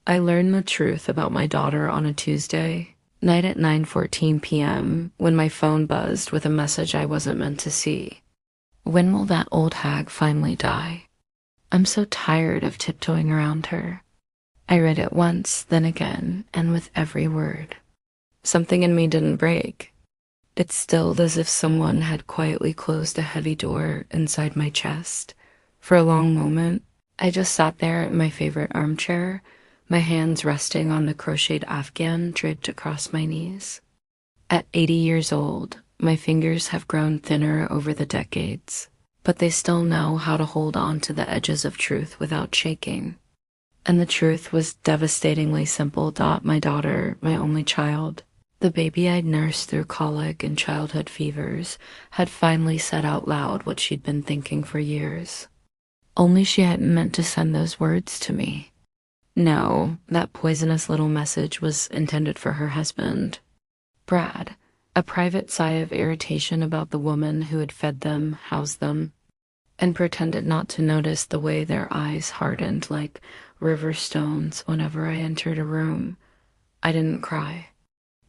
I learned the truth about my daughter on a Tuesday night at 9:14 p.m. when my phone buzzed with a message I wasn't meant to see. When will that old hag finally die? I'm so tired of tiptoeing around her. I read it once, then again, and with every word. Something in me didn't break. It stilled as if someone had quietly closed a heavy door inside my chest. For a long moment, I just sat there in my favorite armchair, my hands resting on the crocheted afghan draped across my knees. At 80 years old, my fingers have grown thinner over the decades, but they still know how to hold on to the edges of truth without shaking. And the truth was devastatingly simple. My daughter, my only child, the baby I'd nursed through colic and childhood fevers, had finally said out loud what she'd been thinking for years. Only she hadn't meant to send those words to me. No, that poisonous little message was intended for her husband, Brad, a private sigh of irritation about the woman who had fed them, housed them, and pretended not to notice the way their eyes hardened like river stones whenever I entered a room. I didn't cry.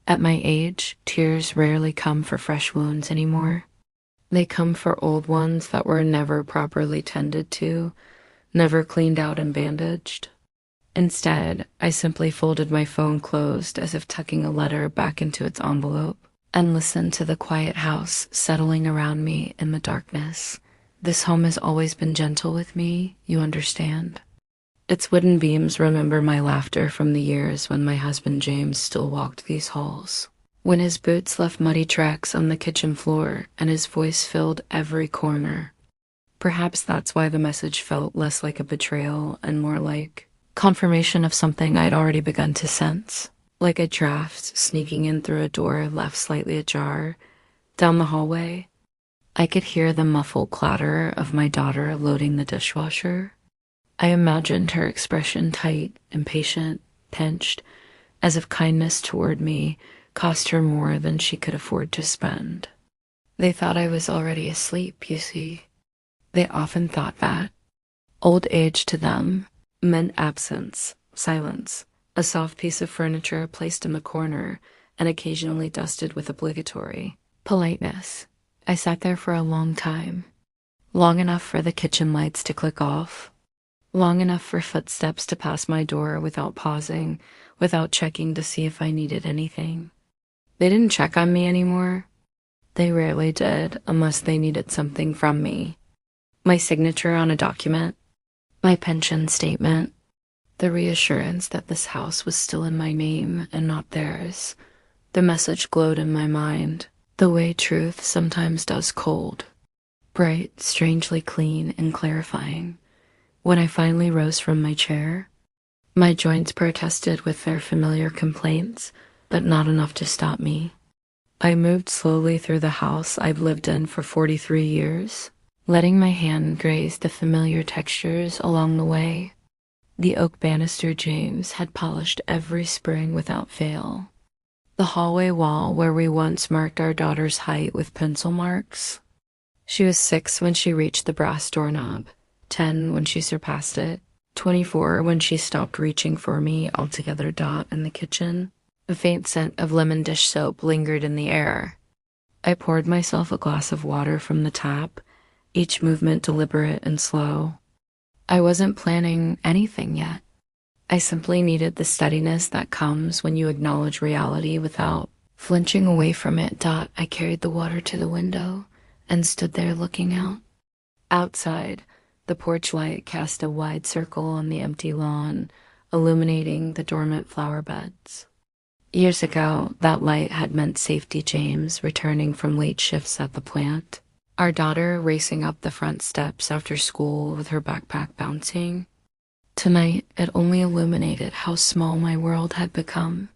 At my age, tears rarely come for fresh wounds anymore. They come for old ones that were never properly tended to, never cleaned out and bandaged. Instead, I simply folded my phone closed as if tucking a letter back into its envelope and listened to the quiet house settling around me in the darkness. This home has always been gentle with me, you understand. Its wooden beams remember my laughter from the years when my husband James still walked these halls, when his boots left muddy tracks on the kitchen floor and his voice filled every corner. Perhaps that's why the message felt less like a betrayal and more like confirmation of something I'd already begun to sense, like a draft sneaking in through a door left slightly ajar. Down the hallway, I could hear the muffled clatter of my daughter loading the dishwasher. I imagined her expression tight, impatient, pinched, as if kindness toward me cost her more than she could afford to spend. They thought I was already asleep, you see. They often thought that. Old age to them meant absence, silence, a soft piece of furniture placed in the corner and occasionally dusted with obligatory politeness. I sat there for a long time, long enough for the kitchen lights to click off, long enough for footsteps to pass my door without pausing, without checking to see if I needed anything. They didn't check on me anymore. They rarely did, unless they needed something from me. My signature on a document, my pension statement, the reassurance that this house was still in my name and not theirs. The message glowed in my mind, the way truth sometimes does cold, bright, strangely clean and clarifying. When I finally rose from my chair, my joints protested with their familiar complaints, but not enough to stop me. I moved slowly through the house I've lived in for 43 years, letting my hand graze the familiar textures along the way. The oak banister James had polished every spring without fail. The hallway wall where we once marked our daughter's height with pencil marks. She was 6 when she reached the brass doorknob, 10 when she surpassed it, 24 when she stopped reaching for me altogether. In the kitchen, a faint scent of lemon dish soap lingered in the air. I poured myself a glass of water from the tap, each movement deliberate and slow. I wasn't planning anything yet. I simply needed the steadiness that comes when you acknowledge reality without flinching away from it. I carried the water to the window and stood there looking out. Outside, the porch light cast a wide circle on the empty lawn, illuminating the dormant flower beds. Years ago, that light had meant Safety James returning from late shifts at the plant, our daughter racing up the front steps after school with her backpack bouncing. Tonight, it only illuminated how small my world had become,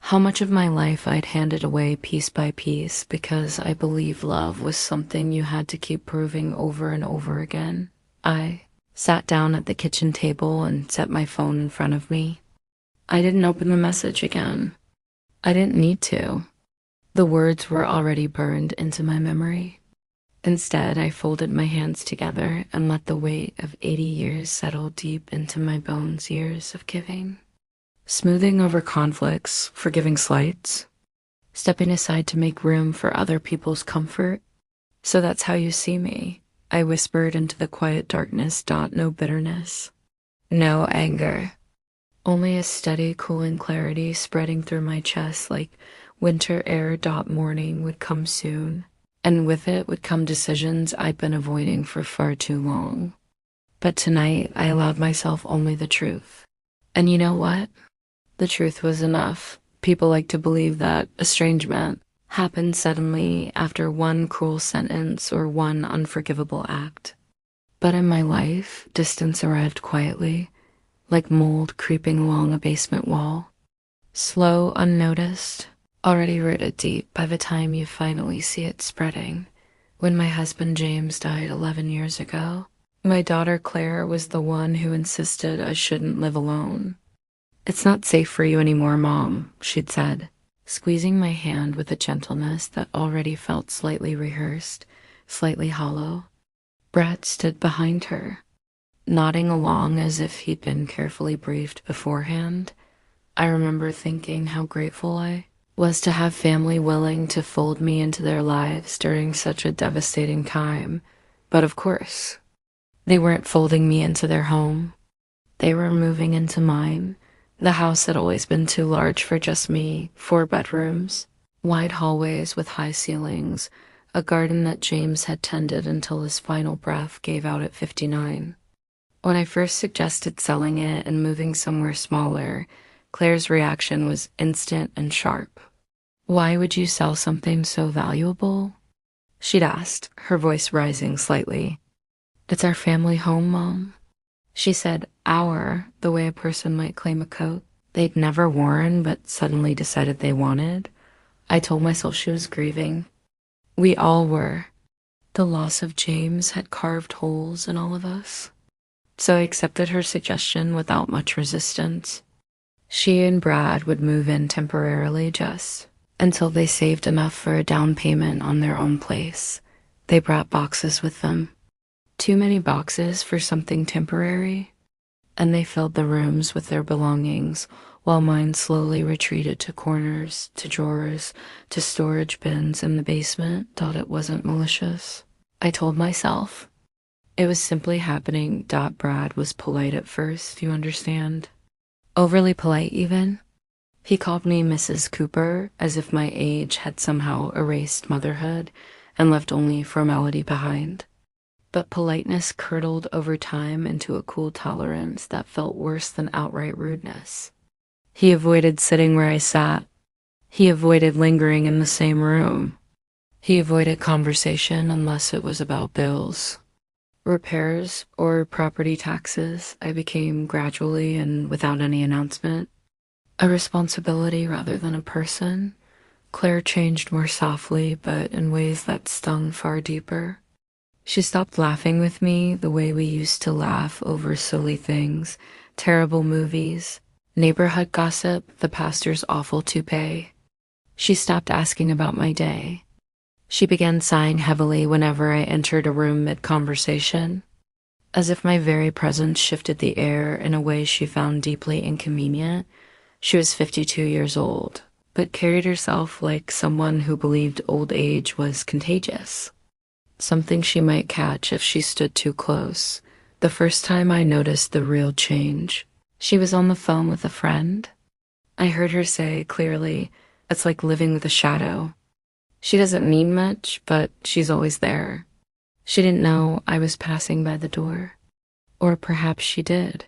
how much of my life I'd handed away piece by piece because I believed love was something you had to keep proving over and over again. I sat down at the kitchen table and set my phone in front of me. I didn't open the message again. I didn't need to. The words were already burned into my memory. Instead, I folded my hands together and let the weight of 80 years settle deep into my bones, years of giving. smoothing over conflicts, forgiving slights, stepping aside to make room for other people's comfort. So that's how you see me, I whispered into the quiet darkness. No bitterness, no anger, only a steady, cooling clarity spreading through my chest like winter air. Morning would come soon, and with it would come decisions I'd been avoiding for far too long. But tonight, I allowed myself only the truth. And you know what? The truth was enough. People like to believe that estrangement happened suddenly after one cruel sentence or one unforgivable act. But in my life, distance arrived quietly, like mold creeping along a basement wall. Slow, unnoticed, already rooted deep by the time you finally see it spreading. When my husband James died 11 years ago, my daughter Claire was the one who insisted I shouldn't live alone. "It's not safe for you anymore, Mom," she'd said, squeezing my hand with a gentleness that already felt slightly rehearsed, slightly hollow. Brett stood behind her, nodding along as if he'd been carefully briefed beforehand. I remember thinking how grateful I was to have family willing to fold me into their lives during such a devastating time. But of course, they weren't folding me into their home. They were moving into mine. The house had always been too large for just me, 4 bedrooms, wide hallways with high ceilings, a garden that James had tended until his final breath gave out at 59. When I first suggested selling it and moving somewhere smaller, Claire's reaction was instant and sharp. "Why would you sell something so valuable?" she'd asked, her voice rising slightly. "It's our family home, Mom." She said "our" the way a person might claim a coat they'd never worn but suddenly decided they wanted. I told myself she was grieving. We all were. The loss of James had carved holes in all of us. So I accepted her suggestion without much resistance. She and Brad would move in temporarily just until they saved enough for a down payment on their own place. They brought boxes with them. Too many boxes for something temporary, and they filled the rooms with their belongings while mine slowly retreated to corners, to drawers, to storage bins in the basement. It wasn't malicious. I told myself it was simply happening. Brad was polite at first, you understand? Overly polite even. He called me Mrs. Cooper, as if my age had somehow erased motherhood and left only formality behind. But politeness curdled over time into a cool tolerance that felt worse than outright rudeness. He avoided sitting where I sat. He avoided lingering in the same room. He avoided conversation unless it was about bills, repairs, or property taxes. I became gradually and without any announcement a responsibility rather than a person. Claire changed more softly, but in ways that stung far deeper. She stopped laughing with me the way we used to laugh over silly things, terrible movies, neighborhood gossip, the pastor's awful toupee. She stopped asking about my day. She began sighing heavily whenever I entered a room mid-conversation, as if my very presence shifted the air in a way she found deeply inconvenient. She was 52 years old, but carried herself like someone who believed old age was contagious. Something she might catch if she stood too close. The first time I noticed the real change, she was on the phone with a friend. I heard her say clearly, "It's like living with a shadow." She doesn't mean much, but she's always there. She didn't know I was passing by the door. Or perhaps she did.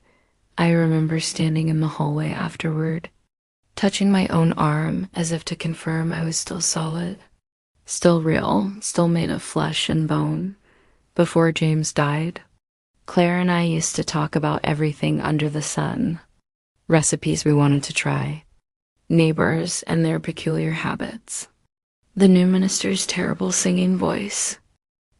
I remember standing in the hallway afterward, touching my own arm as if to confirm I was still solid, still real, still made of flesh and bone. Before James died, Claire and I used to talk about everything under the sun. Recipes we wanted to try, neighbors and their peculiar habits, the new minister's terrible singing voice.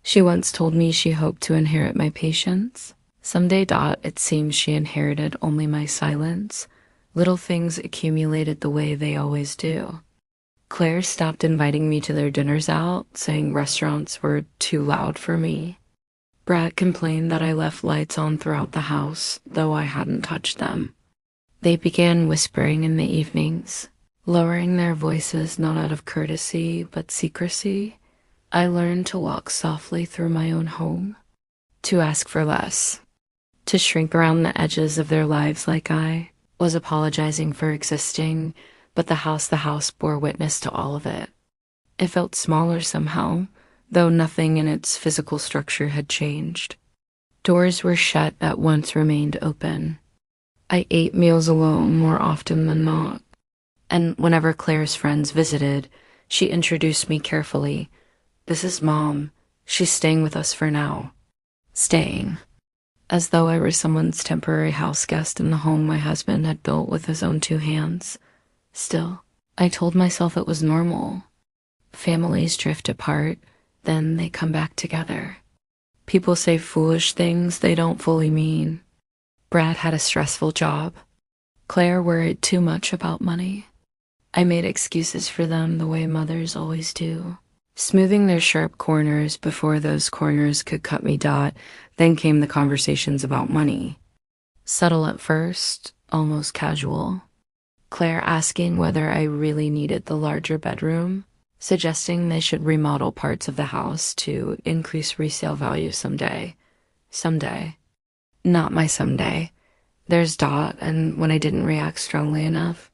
She once told me she hoped to inherit my patience. Someday, it seems she inherited only my silence. Little things accumulated the way they always do. Claire stopped inviting me to their dinners out, saying restaurants were too loud for me. Brad complained that I left lights on throughout the house, though I hadn't touched them. They began whispering in the evenings, lowering their voices not out of courtesy but secrecy. I learned to walk softly through my own home, to ask for less, to shrink around the edges of their lives like I was apologizing for existing, but the house bore witness to all of it. It felt smaller somehow, though nothing in its physical structure had changed. Doors were shut that once remained open. I ate meals alone more often than not, and whenever Claire's friends visited, she introduced me carefully. "This is Mom. She's staying with us for now." Staying. As though I were someone's temporary house guest in the home my husband had built with his own two hands. Still, I told myself it was normal. Families drift apart, then they come back together. People say foolish things they don't fully mean. Brad had a stressful job. Claire worried too much about money. I made excuses for them the way mothers always do, smoothing their sharp corners before those corners could cut me. Then came the conversations about money. Subtle at first, almost casual. Claire asking whether I really needed the larger bedroom, suggesting they should remodel parts of the house to increase resale value someday. Someday. Not my someday. There's Dot, and when I didn't react strongly enough,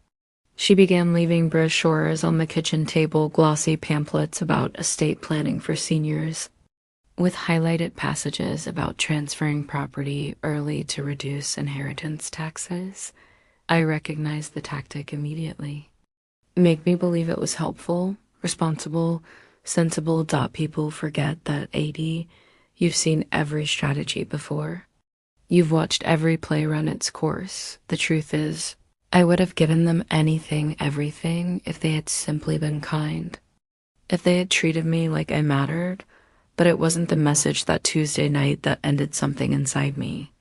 she began leaving brochures on the kitchen table, glossy pamphlets about estate planning for seniors, with highlighted passages about transferring property early to reduce inheritance taxes. I recognized the tactic immediately. Make me believe it was helpful, responsible, sensible. People forget that 80, you've seen every strategy before. You've watched every play run its course. The truth is, I would have given them anything, everything, if they had simply been kind. If they had treated me like I mattered, but it wasn't the message that Tuesday night that ended something inside me.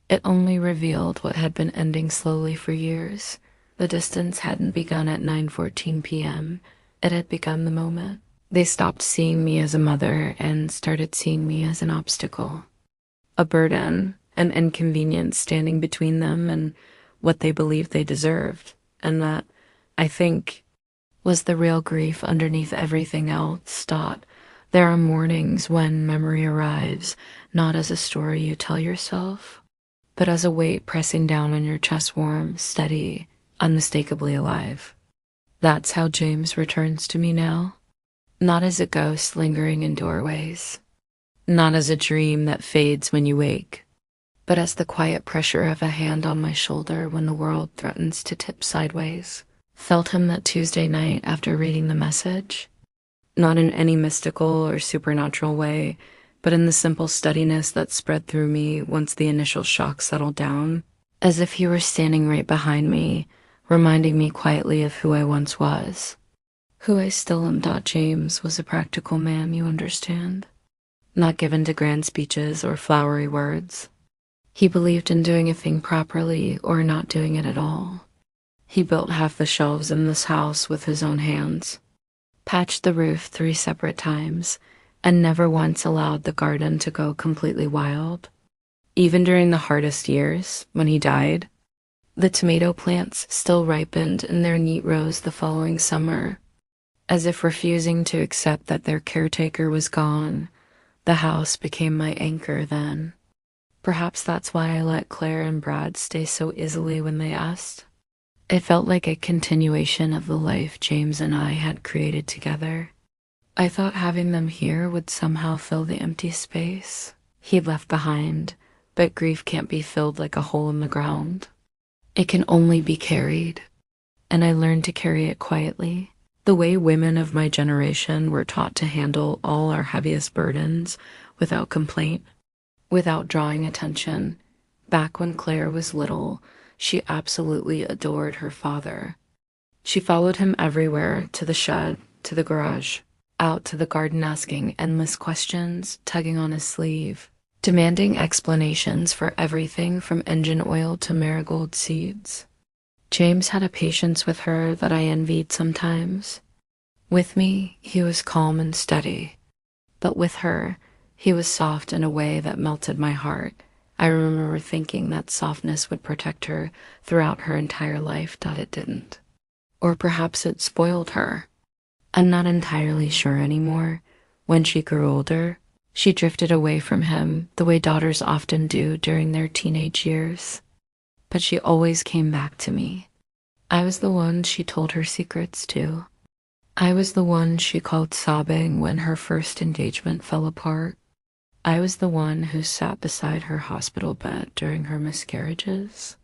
It only revealed what had been ending slowly for years. The distance hadn't begun at 9:14 p.m. It had begun the moment they stopped seeing me as a mother and started seeing me as an obstacle, a burden, an inconvenience standing between them and what they believed they deserved. And that, I think, was the real grief underneath everything else. There are mornings when memory arrives, not as a story you tell yourself, but as a weight pressing down on your chest, warm, steady, unmistakably alive. That's how James returns to me now. Not as a ghost lingering in doorways, not as a dream that fades when you wake, but as the quiet pressure of a hand on my shoulder when the world threatens to tip sideways. Felt him that Tuesday night after reading the message. Not in any mystical or supernatural way, but in the simple steadiness that spread through me once the initial shock settled down, as if he were standing right behind me, reminding me quietly of who I once was. Who I still am. James was a practical man, you understand. Not given to grand speeches or flowery words. He believed in doing a thing properly or not doing it at all. He built half the shelves in this house with his own hands, patched the roof 3 separate times, and never once allowed the garden to go completely wild. Even during the hardest years, when he died, the tomato plants still ripened in their neat rows the following summer, as if refusing to accept that their caretaker was gone. The house became my anchor then. Perhaps that's why I let Claire and Brad stay so easily when they asked. It felt like a continuation of the life James and I had created together. I thought having them here would somehow fill the empty space he'd left behind, but grief can't be filled like a hole in the ground. It can only be carried, and I learned to carry it quietly, the way women of my generation were taught to handle all our heaviest burdens without complaint, without drawing attention. Back when Claire was little, she absolutely adored her father. She followed him everywhere, to the shed, to the garage, out to the garden, asking endless questions, tugging on his sleeve, demanding explanations for everything from engine oil to marigold seeds. James had a patience with her that I envied sometimes. With me, he was calm and steady, but with her, he was soft in a way that melted my heart. I remember thinking that softness would protect her throughout her entire life, but it didn't. Or perhaps it spoiled her. I'm not entirely sure anymore. When she grew older, she drifted away from him the way daughters often do during their teenage years. But she always came back to me. I was the one she told her secrets to. I was the one she called sobbing when her first engagement fell apart. I was the one who sat beside her hospital bed during her miscarriages,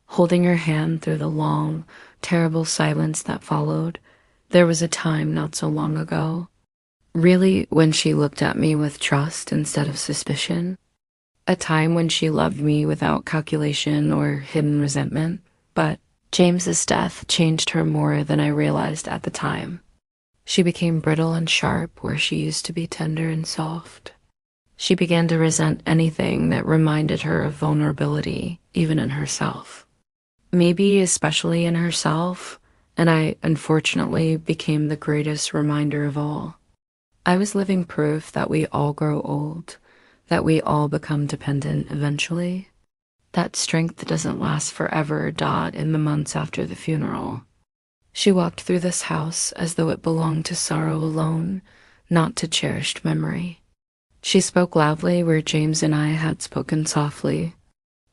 holding her hand through the long, terrible silence that followed. There was a time not so long ago, really, when she looked at me with trust instead of suspicion. A time when she loved me without calculation or hidden resentment. But James's death changed her more than I realized at the time. She became brittle and sharp where she used to be tender and soft. She began to resent anything that reminded her of vulnerability, even in herself. Maybe especially in herself, and I unfortunately became the greatest reminder of all. I was living proof that we all grow old, that we all become dependent eventually. That strength doesn't last forever, in the months after the funeral. She walked through this house as though it belonged to sorrow alone, not to cherished memory. She spoke loudly where James and I had spoken softly.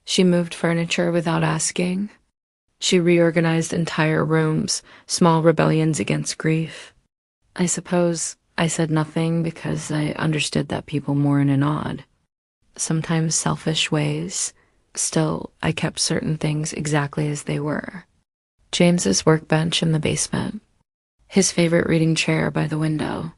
She moved furniture without asking. She reorganized entire rooms, small rebellions against grief. I suppose I said nothing because I understood that people mourn in odd, sometimes selfish ways. Still, I kept certain things exactly as they were. James's workbench in the basement, his favorite reading chair by the window,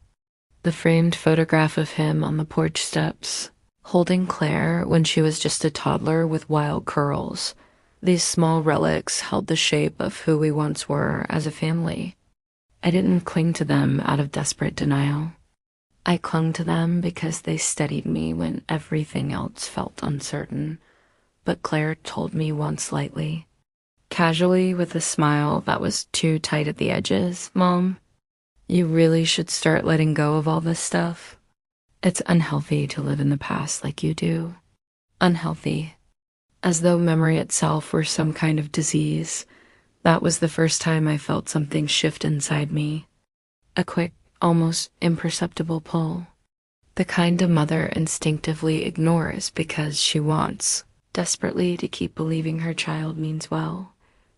the framed photograph of him on the porch steps, holding Claire when she was just a toddler with wild curls. These small relics held the shape of who we once were as a family. I didn't cling to them out of desperate denial. I clung to them because they steadied me when everything else felt uncertain. But Claire told me once lightly, casually with a smile that was too tight at the edges, "Mom, you really should start letting go of all this stuff. It's unhealthy to live in the past like you do." Unhealthy. As though memory itself were some kind of disease. That was the first time I felt something shift inside me. A quick, almost imperceptible pull. The kind a mother instinctively ignores because she wants, desperately, to keep believing her child means well.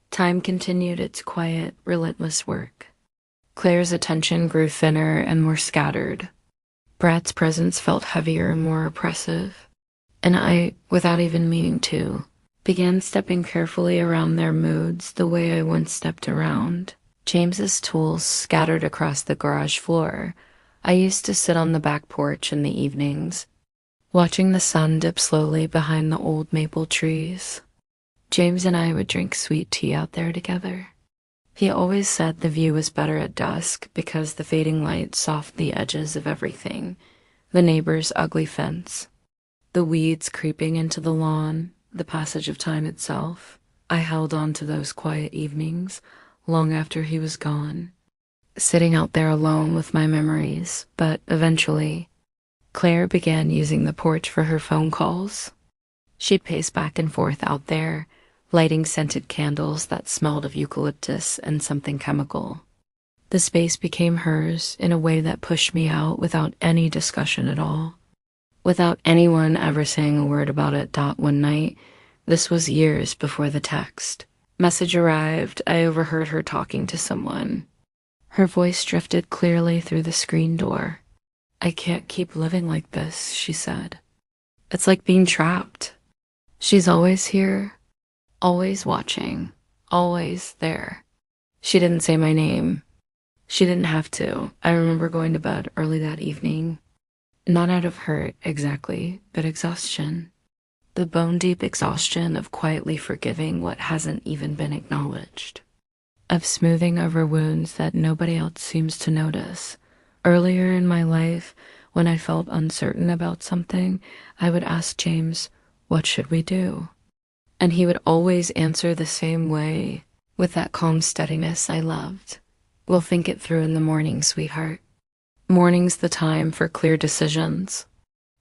Time continued its quiet, relentless work. Claire's attention grew thinner and more scattered. Brad's presence felt heavier and more oppressive. And I, without even meaning to, began stepping carefully around their moods the way I once stepped around James's tools scattered across the garage floor. I used to sit on the back porch in the evenings, watching the sun dip slowly behind the old maple trees. James and I would drink sweet tea out there together. He always said the view was better at dusk because the fading light softened the edges of everything, the neighbor's ugly fence, the weeds creeping into the lawn, the passage of time itself. I held on to those quiet evenings long after he was gone, sitting out there alone with my memories. But eventually, Claire began using the porch for her phone calls. She'd pace back and forth out there, lighting scented candles that smelled of eucalyptus and something chemical. The space became hers in a way that pushed me out without any discussion at all. Without anyone ever saying a word about it. One night, this was years before the text message arrived, I overheard her talking to someone. Her voice drifted clearly through the screen door. "I can't keep living like this," she said. "It's like being trapped. She's always here, always watching, always there." She didn't say my name. She didn't have to. I remember going to bed early that evening. Not out of hurt, exactly, but exhaustion. The bone-deep exhaustion of quietly forgiving what hasn't even been acknowledged. Of smoothing over wounds that nobody else seems to notice. Earlier in my life, when I felt uncertain about something, I would ask James, "What should we do?" And he would always answer the same way, with that calm steadiness I loved. "We'll think it through in the morning, sweetheart." Morning's the time for clear decisions.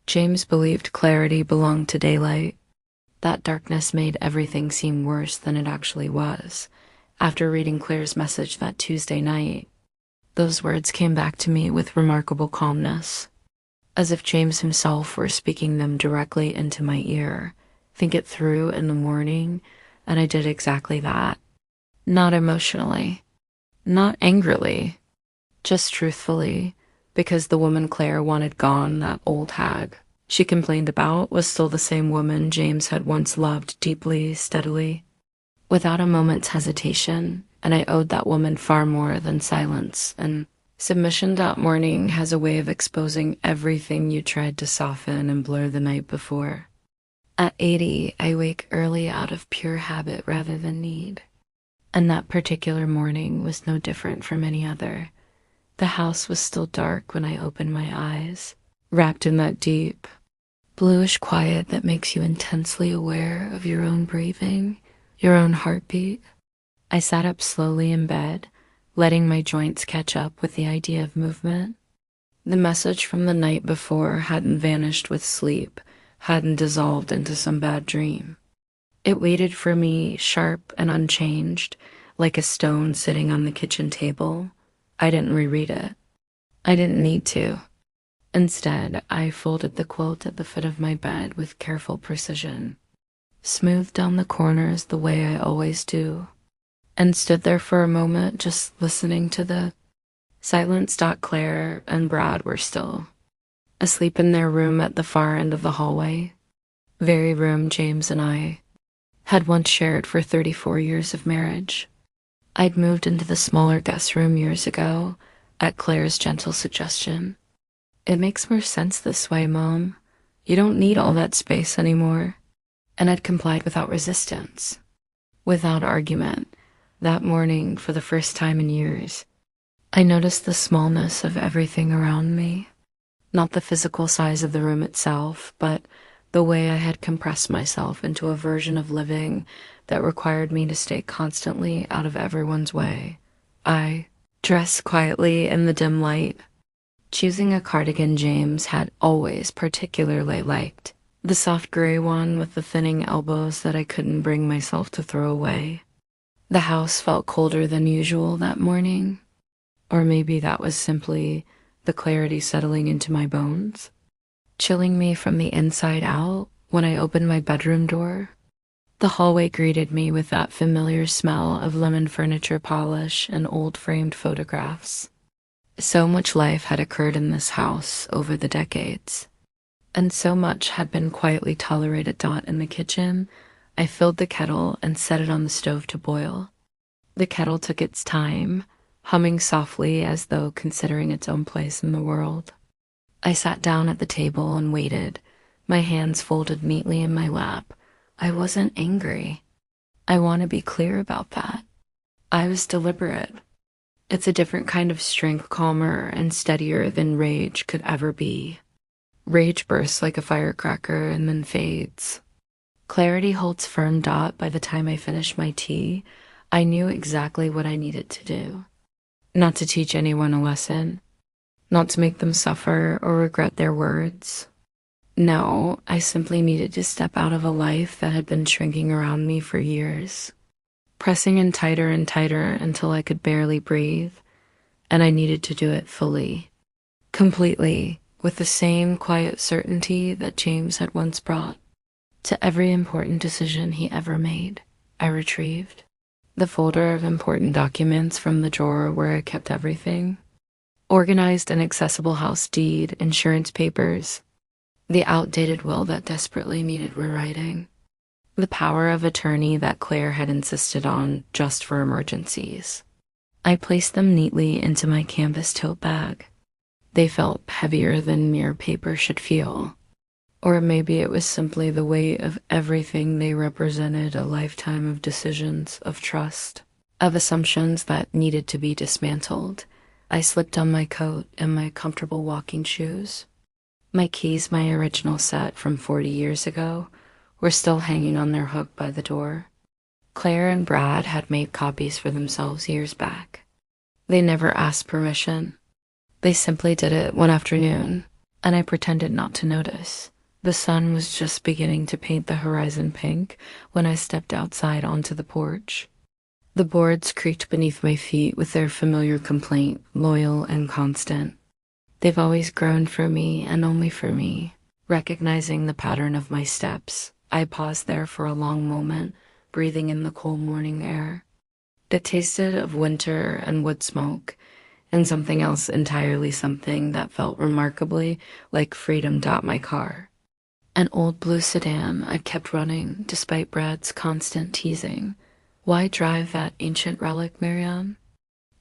James believed clarity belonged to daylight. That darkness made everything seem worse than it actually was. After reading Claire's message that Tuesday night, those words came back to me with remarkable calmness, as if James himself were speaking them directly into my ear. Think it through in the morning, and I did exactly that. Not emotionally, not angrily, just truthfully, because the woman Claire wanted gone, that old hag she complained about, was still the same woman James had once loved deeply, steadily, without a moment's hesitation, and I owed that woman far more than silence, and submission that morning has a way of exposing everything you tried to soften and blur the night before. At 80, I wake early out of pure habit rather than need. And that particular morning was no different from any other. The house was still dark when I opened my eyes, wrapped in that deep, bluish quiet that makes you intensely aware of your own breathing, your own heartbeat. I sat up slowly in bed, letting my joints catch up with the idea of movement. The message from the night before hadn't vanished with sleep, hadn't dissolved into some bad dream. It waited for me, sharp and unchanged, like a stone sitting on the kitchen table. I didn't reread it. I didn't need to. Instead, I folded the quilt at the foot of my bed with careful precision, smoothed down the corners the way I always do, and stood there for a moment just listening to the silence. Claire and Brad were still asleep in their room at the far end of the hallway, very room James and I had once shared for 34 years of marriage. I'd moved into the smaller guest room years ago, at Claire's gentle suggestion. It makes more sense this way, Mom. You don't need all that space anymore. And I'd complied without resistance, without argument. That morning, for the first time in years, I noticed the smallness of everything around me. Not the physical size of the room itself, but the way I had compressed myself into a version of living that required me to stay constantly out of everyone's way. I dressed quietly in the dim light, choosing a cardigan James had always particularly liked, the soft gray one with the thinning elbows that I couldn't bring myself to throw away. The house felt colder than usual that morning, or maybe that was simply the clarity settling into my bones, chilling me from the inside out. When I opened my bedroom door, the hallway greeted me with that familiar smell of lemon furniture polish and old framed photographs. So much life had occurred in this house over the decades, and so much had been quietly tolerated. In the kitchen, I filled the kettle and set it on the stove to boil. The kettle took its time, humming softly as though considering its own place in the world. I sat down at the table and waited, my hands folded neatly in my lap. I wasn't angry. I want to be clear about that. I was deliberate. It's a different kind of strength, calmer and steadier than rage could ever be. Rage bursts like a firecracker and then fades. Clarity holds firm. By the time I finished my tea, I knew exactly what I needed to do. Not to teach anyone a lesson, not to make them suffer or regret their words. No, I simply needed to step out of a life that had been shrinking around me for years, pressing in tighter and tighter until I could barely breathe, and I needed to do it fully, completely, with the same quiet certainty that James had once brought to every important decision he ever made. I retrieved the folder of important documents from the drawer where I kept everything, organized an accessible house deed, insurance papers, the outdated will that desperately needed rewriting, the power of attorney that Claire had insisted on just for emergencies. I placed them neatly into my canvas tote bag. They felt heavier than mere paper should feel. Or maybe it was simply the weight of everything they represented, a lifetime of decisions, of trust, of assumptions that needed to be dismantled. I slipped on my coat and my comfortable walking shoes. My keys, my original set from 40 years ago, were still hanging on their hook by the door. Claire and Brad had made copies for themselves years back. They never asked permission. They simply did it one afternoon, and I pretended not to notice. The sun was just beginning to paint the horizon pink when I stepped outside onto the porch. The boards creaked beneath my feet with their familiar complaint, loyal and constant. They've always grown for me and only for me. Recognizing the pattern of my steps, I paused there for a long moment, breathing in the cool morning air. It tasted of winter and wood smoke, and something else entirely, something that felt remarkably like freedom. My car. An old blue sedan I kept running despite Brad's constant teasing. Why drive that ancient relic, Miriam?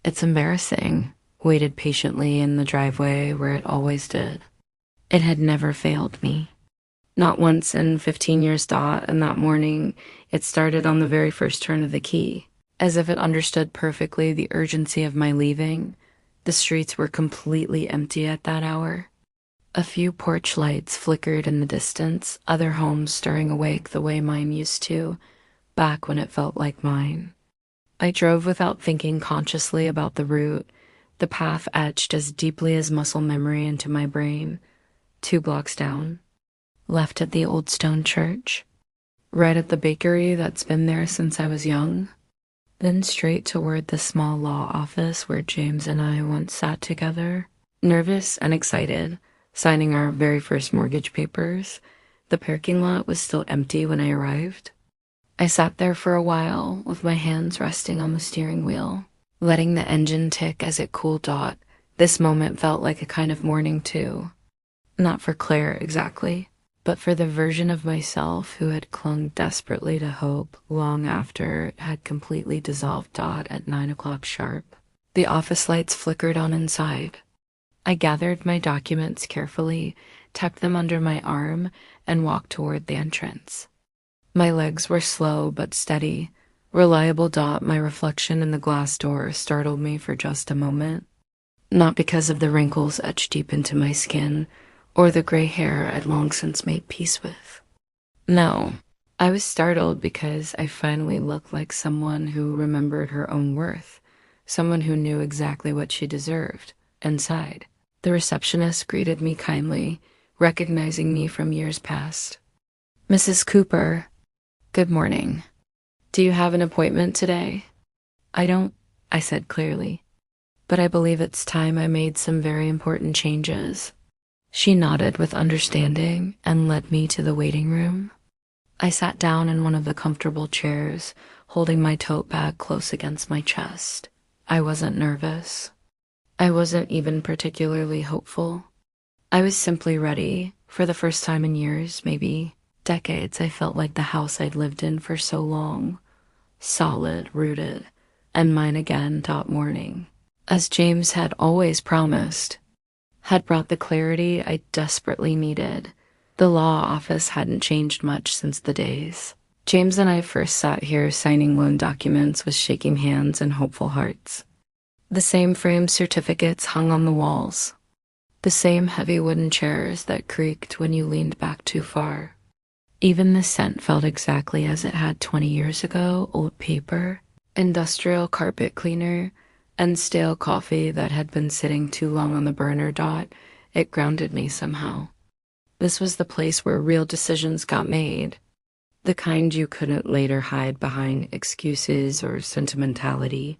It's embarrassing. Waited patiently in the driveway where it always did. It had never failed me. Not once in 15 years. And that morning, it started on the very first turn of the key. As if it understood perfectly the urgency of my leaving, the streets were completely empty at that hour. A few porch lights flickered in the distance, other homes stirring awake the way mine used to, back when it felt like mine. I drove without thinking consciously about the route, the path etched as deeply as muscle memory into my brain. 2 blocks down, left at the old stone church, right at the bakery that's been there since I was young, then straight toward the small law office where James and I once sat together, nervous and excited, signing our very first mortgage papers. The parking lot was still empty when I arrived. I sat there for a while with my hands resting on the steering wheel, letting the engine tick as it cooled. This moment felt like a kind of mourning too. Not for Claire exactly, but for the version of myself who had clung desperately to hope long after it had completely dissolved. At 9 o'clock sharp, the office lights flickered on inside. I gathered my documents carefully, tucked them under my arm, and walked toward the entrance. My legs were slow but steady, reliable. My reflection in the glass door startled me for just a moment. Not because of the wrinkles etched deep into my skin, or the gray hair I'd long since made peace with. No, I was startled because I finally looked like someone who remembered her own worth, someone who knew exactly what she deserved, and sighed. The receptionist greeted me kindly, recognizing me from years past. "Mrs. Cooper, good morning. Do you have an appointment today?" "I don't," I said clearly, "but I believe it's time I made some very important changes." She nodded with understanding and led me to the waiting room. I sat down in one of the comfortable chairs, holding my tote bag close against my chest. I wasn't nervous. I wasn't even particularly hopeful. I was simply ready. For the first time in years, maybe decades, I felt like the house I'd lived in for so long. Solid, rooted, and mine again. Morning, as James had always promised, had brought the clarity I desperately needed. The law office hadn't changed much since the days James and I first sat here signing loan documents with shaking hands and hopeful hearts. The same framed certificates hung on the walls. The same heavy wooden chairs that creaked when you leaned back too far. Even the scent felt exactly as it had 20 years ago: old paper, industrial carpet cleaner, and stale coffee that had been sitting too long on the burner. It grounded me somehow. This was the place where real decisions got made, the kind you couldn't later hide behind excuses or sentimentality.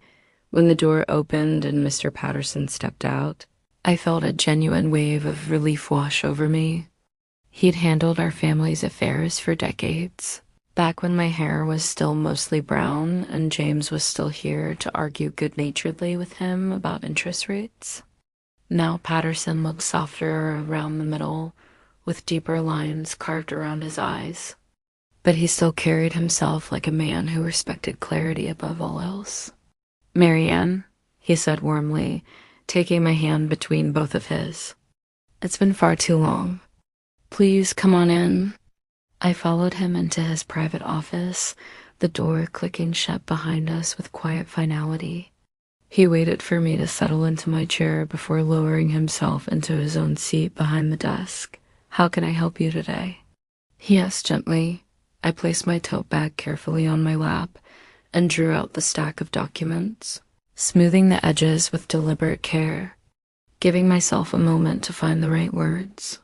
When the door opened and Mr. Patterson stepped out, I felt a genuine wave of relief wash over me. He'd handled our family's affairs for decades, back when my hair was still mostly brown and James was still here to argue good-naturedly with him about interest rates. Now Patterson looked softer around the middle, with deeper lines carved around his eyes. But he still carried himself like a man who respected clarity above all else. "Marianne," he said warmly, taking my hand between both of his. "It's been far too long. Please come on in." I followed him into his private office, the door clicking shut behind us with quiet finality. He waited for me to settle into my chair before lowering himself into his own seat behind the desk. "How can I help you today?" he asked gently. I placed my tote bag carefully on my lap and drew out the stack of documents, smoothing the edges with deliberate care, giving myself a moment to find the right words.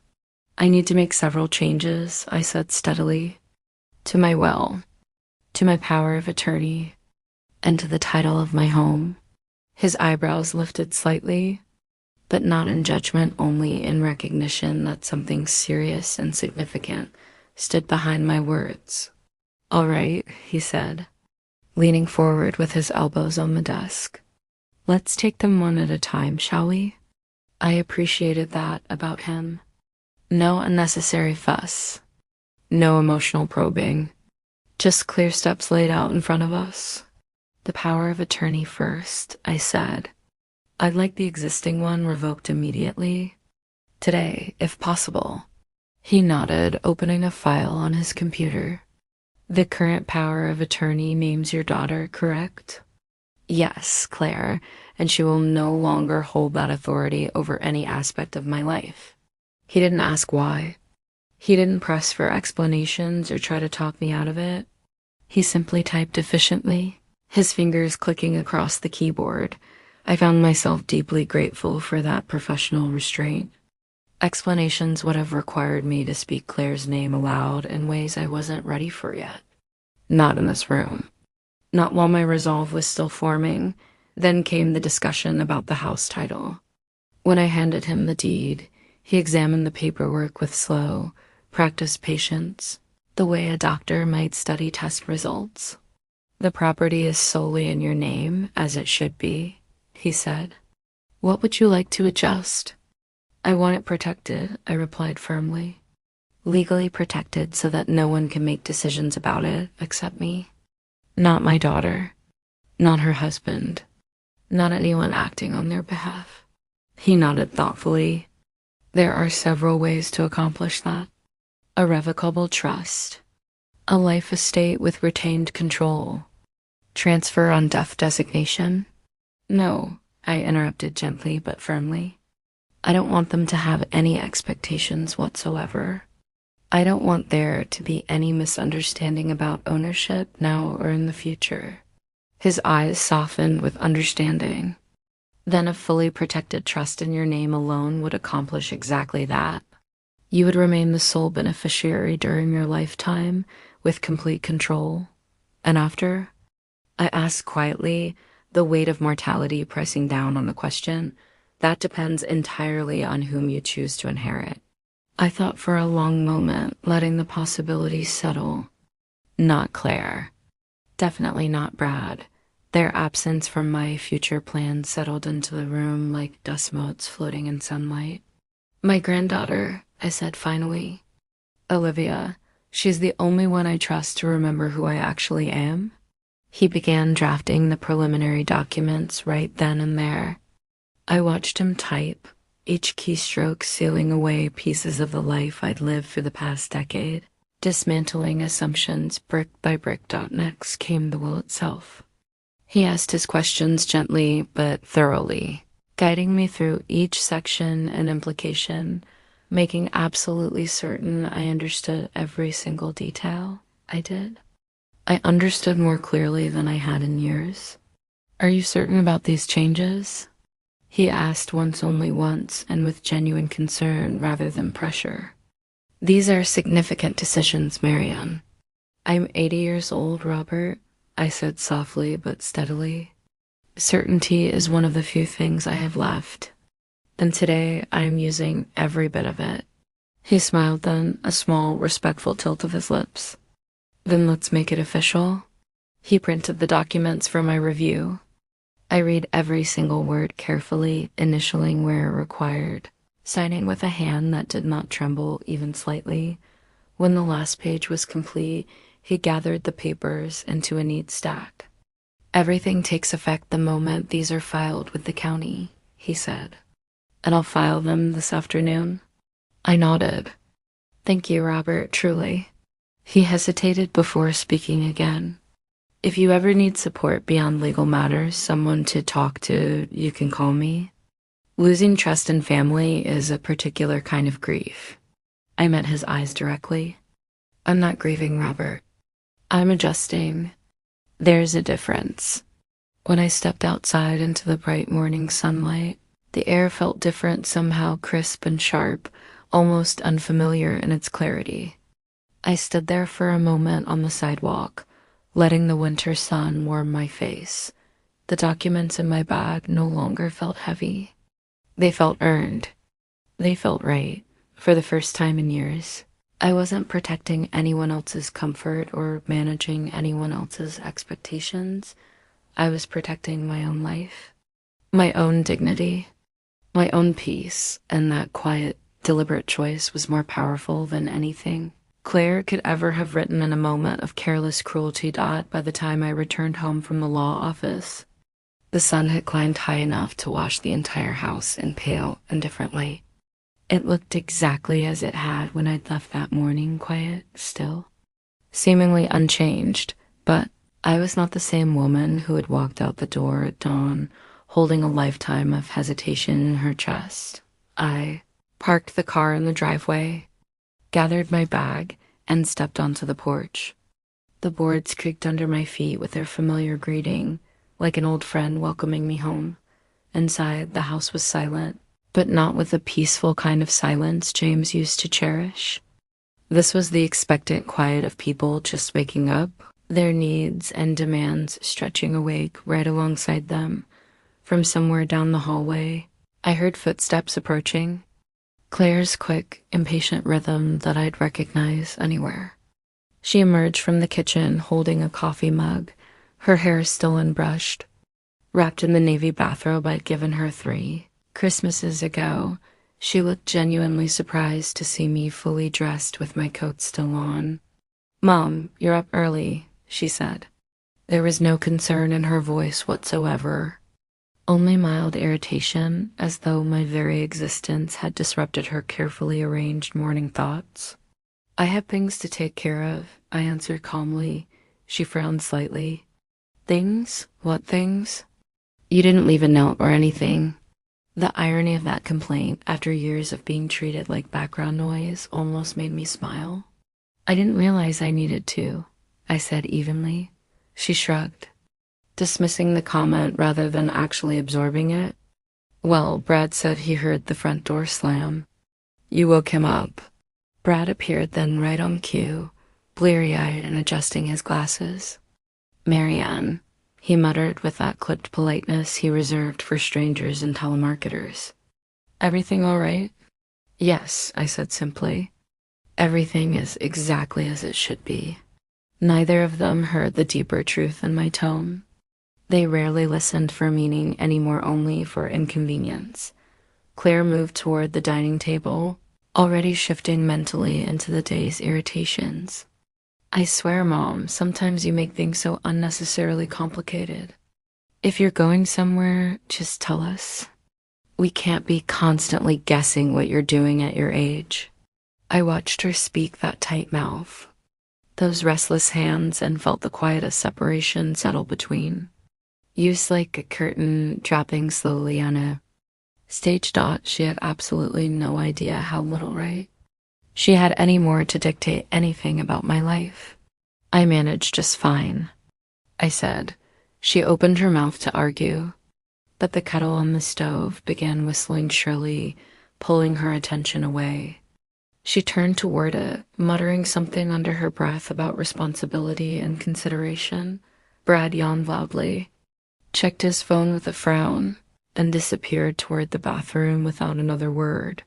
I need to make several changes, I said steadily. To my will, to my power of attorney, and to the title of my home. His eyebrows lifted slightly, but not in judgment, only in recognition that something serious and significant stood behind my words. All right, he said, leaning forward with his elbows on the desk. Let's take them one at a time, shall we? I appreciated that about him. No unnecessary fuss. No emotional probing. Just clear steps laid out in front of us. The power of attorney first, I said. I'd like the existing one revoked immediately. Today, if possible. He nodded, opening a file on his computer. The current power of attorney names your daughter, correct? Yes, Claire, and she will no longer hold that authority over any aspect of my life. He didn't ask why. He didn't press for explanations or try to talk me out of it. He simply typed efficiently, his fingers clicking across the keyboard. I found myself deeply grateful for that professional restraint. Explanations would have required me to speak Claire's name aloud in ways I wasn't ready for yet. Not in this room. Not while my resolve was still forming. Then came the discussion about the house title. When I handed him the deed, he examined the paperwork with slow, practiced patience, the way a doctor might study test results. The property is solely in your name, as it should be, he said. What would you like to adjust? I want it protected, I replied firmly. Legally protected so that no one can make decisions about it except me. Not my daughter. Not her husband. Not anyone acting on their behalf. He nodded thoughtfully. There are several ways to accomplish that. Irrevocable trust. A life estate with retained control. Transfer on death designation. No, I interrupted gently but firmly. I don't want them to have any expectations whatsoever. I don't want there to be any misunderstanding about ownership now or in the future. His eyes softened with understanding. Then a fully protected trust in your name alone would accomplish exactly that. You would remain the sole beneficiary during your lifetime with complete control. And after? I asked quietly, the weight of mortality pressing down on the question. That depends entirely on whom you choose to inherit. I thought for a long moment, letting the possibility settle. Not Claire. Definitely not Brad. Their absence from my future plans settled into the room like dust motes floating in sunlight. My granddaughter, I said finally. Olivia, she's the only one I trust to remember who I actually am. He began drafting the preliminary documents right then and there. I watched him type, each keystroke sealing away pieces of the life I'd lived for the past decade. Dismantling assumptions brick by brick. Next came the will itself. He asked his questions gently but thoroughly, guiding me through each section and implication, making absolutely certain I understood every single detail. I did. I understood more clearly than I had in years. Are you certain about these changes? He asked only once, and with genuine concern rather than pressure. These are significant decisions, Marianne. I'm 80 years old, Robert, I said softly but steadily. Certainty is one of the few things I have left, and today I am using every bit of it. He smiled then, a small, respectful tilt of his lips. Then let's make it official. He printed the documents for my review. I read every single word carefully, initialing where required, signing with a hand that did not tremble even slightly. When the last page was complete, he gathered the papers into a neat stack. Everything takes effect the moment these are filed with the county, he said. And I'll file them this afternoon? I nodded. Thank you, Robert, truly. He hesitated before speaking again. If you ever need support beyond legal matters, someone to talk to, you can call me. Losing trust in family is a particular kind of grief. I met his eyes directly. I'm not grieving, Robert. I'm adjusting. There's a difference. When I stepped outside into the bright morning sunlight, the air felt different, somehow crisp and sharp, almost unfamiliar in its clarity. I stood there for a moment on the sidewalk, letting the winter sun warm my face. The documents in my bag no longer felt heavy. They felt earned. They felt right, for the first time in years. I wasn't protecting anyone else's comfort or managing anyone else's expectations. I was protecting my own life, my own dignity, my own peace, and that quiet, deliberate choice was more powerful than anything Claire could ever have written in a moment of careless cruelty. By the time I returned home from the law office, the sun had climbed high enough to wash the entire house in pale, indifferent light. It looked exactly as it had when I'd left that morning, quiet, still, seemingly unchanged, but I was not the same woman who had walked out the door at dawn, holding a lifetime of hesitation in her chest. I parked the car in the driveway, gathered my bag, and stepped onto the porch. The boards creaked under my feet with their familiar greeting, like an old friend welcoming me home. Inside, the house was silent, but not with the peaceful kind of silence James used to cherish. This was the expectant quiet of people just waking up, their needs and demands stretching awake right alongside them. From somewhere down the hallway, I heard footsteps approaching, Claire's quick, impatient rhythm that I'd recognize anywhere. She emerged from the kitchen holding a coffee mug, her hair still unbrushed, wrapped in the navy bathrobe I'd given her 3 Christmases ago. She looked genuinely surprised to see me fully dressed with my coat still on. "Mom, you're up early," she said. There was no concern in her voice whatsoever, only mild irritation, as though my very existence had disrupted her carefully arranged morning thoughts. "I have things to take care of," I answered calmly. She frowned slightly. "Things? What things?" "You didn't leave a note or anything." The irony of that complaint, after years of being treated like background noise, almost made me smile. "I didn't realize I needed to," I said evenly. She shrugged, dismissing the comment rather than actually absorbing it. "Well, Brad said he heard the front door slam. You woke him up." Brad appeared then right on cue, bleary-eyed and adjusting his glasses. "Marianne," he muttered with that clipped politeness he reserved for strangers and telemarketers. "Everything all right?" "Yes," I said simply. "Everything is exactly as it should be." Neither of them heard the deeper truth in my tone. They rarely listened for meaning anymore, only for inconvenience. Claire moved toward the dining table, already shifting mentally into the day's irritations. "I swear, Mom, sometimes you make things so unnecessarily complicated. If you're going somewhere, just tell us. We can't be constantly guessing what you're doing at your age." I watched her speak that tight mouth, those restless hands, and felt the quietest separation settle between. Used like a curtain dropping slowly on a stage. She had absolutely no idea how little right she had any more to dictate anything about my life. "I managed just fine," I said. She opened her mouth to argue, but the kettle on the stove began whistling shrilly, pulling her attention away. She turned toward it, muttering something under her breath about responsibility and consideration. Brad yawned loudly, checked his phone with a frown, and disappeared toward the bathroom without another word.